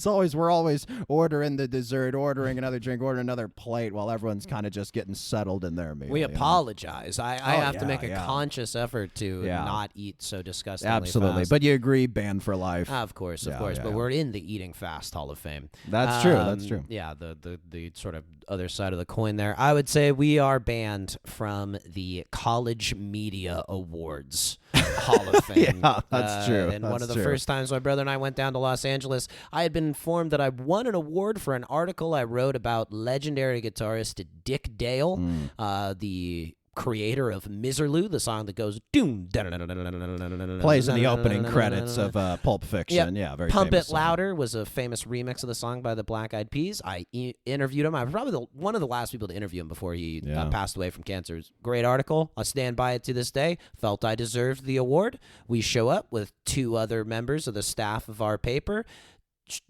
We're always ordering the dessert, ordering another drink, ordering another plate while everyone's kind of just getting settled in their meal. We apologize. I have to make a conscious effort to not eat so disgustingly Absolutely. fast. But you agree, banned for life. Of course. But we're in the Eating Fast Hall of Fame. That's true. That's true. Yeah, the sort of other side of the coin there. I would say we are banned from the College Media Awards Hall of Fame. Yeah, that's true. And one of the first times my brother and I went down to Los Angeles, I had been informed that I won an award for an article I wrote about legendary guitarist Dick Dale, the creator of Miserlou, the song that goes doom, plays in the opening credits of Pulp Fiction. Yeah, very Pump famous It Louder was a famous remix of the song by the Black Eyed Peas. I interviewed him. I was probably one of the last people to interview him before he passed away from cancer. It was a great article. I stand by it to this day. Felt I deserved the award. We show up with 2 other members of the staff of our paper.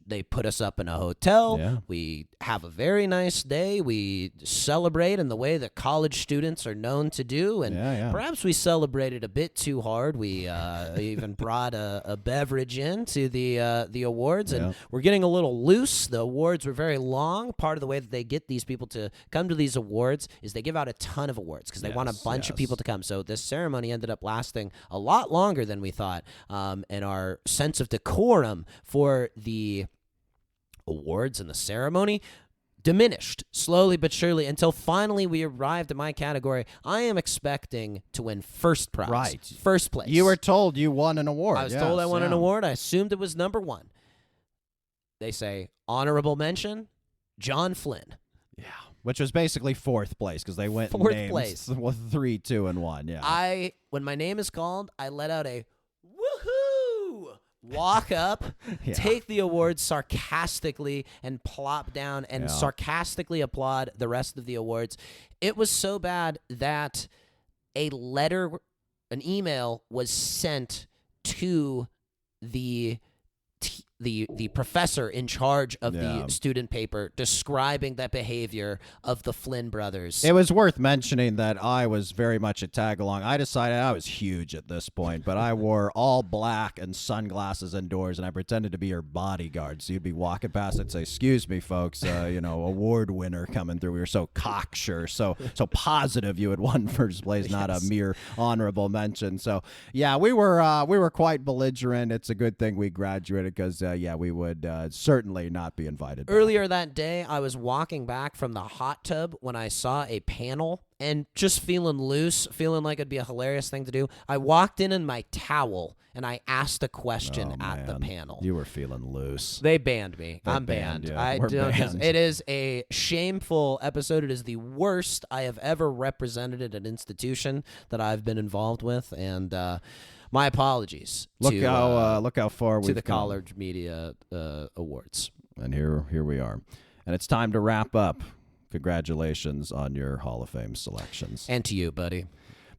They put us up in a hotel. Yeah. We have a very nice day. We celebrate in the way that college students are known to do. And perhaps we celebrated a bit too hard. We even brought a beverage in to the awards. And we're getting a little loose. The awards were very long. Part of the way that they get these people to come to these awards is they give out a ton of awards because they want a bunch of people to come. So this ceremony ended up lasting a lot longer than we thought. And our sense of decorum for the awards and the ceremony diminished slowly but surely until finally we arrived at my category. I am expecting to win first prize. Right. First place. You were told you won an award. I was told I won an award. I assumed it was number 1. They say, honorable mention, John Flynn. Yeah. Which was basically 4th place because they went Fourth names place. with 3, 2, and 1. Yeah. When my name is called, I let out a woohoo! Walk up, take the award sarcastically, and plop down and sarcastically applaud the rest of the awards. It was so bad that an email was sent to the professor in charge of the student paper describing the behavior of the Flynn brothers. It was worth mentioning that I was very much a tag-along. I decided I was huge at this point, but I wore all black and sunglasses indoors, and I pretended to be your bodyguard. So you'd be walking past and say, excuse me, folks, award winner coming through. We were so cocksure, so positive you had won first place, not a mere honorable mention. So, yeah, we were quite belligerent. It's a good thing we graduated because we would certainly not be invited back. Earlier that day, I was walking back from the hot tub when I saw a panel and just feeling loose, feeling like it'd be a hilarious thing to do. I walked in my towel and I asked a question at the panel. You were feeling loose. They banned me. I'm banned. banned. We're banned. It is a shameful episode. It is the worst I have ever represented at an institution that I've been involved with, and my apologies. Look how far we've to the come. College Media Awards. And here we are. And it's time to wrap up. Congratulations on your Hall of Fame selections. And to you, buddy.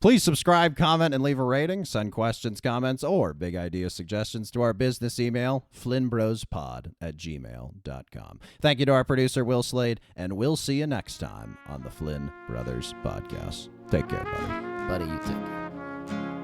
Please subscribe, comment, and leave a rating. Send questions, comments, or big idea suggestions to our business email, flynnbrospod@gmail.com. Thank you to our producer, Will Slade, and we'll see you next time on the Flynn Brothers Podcast. Take care, buddy. buddy. You take care.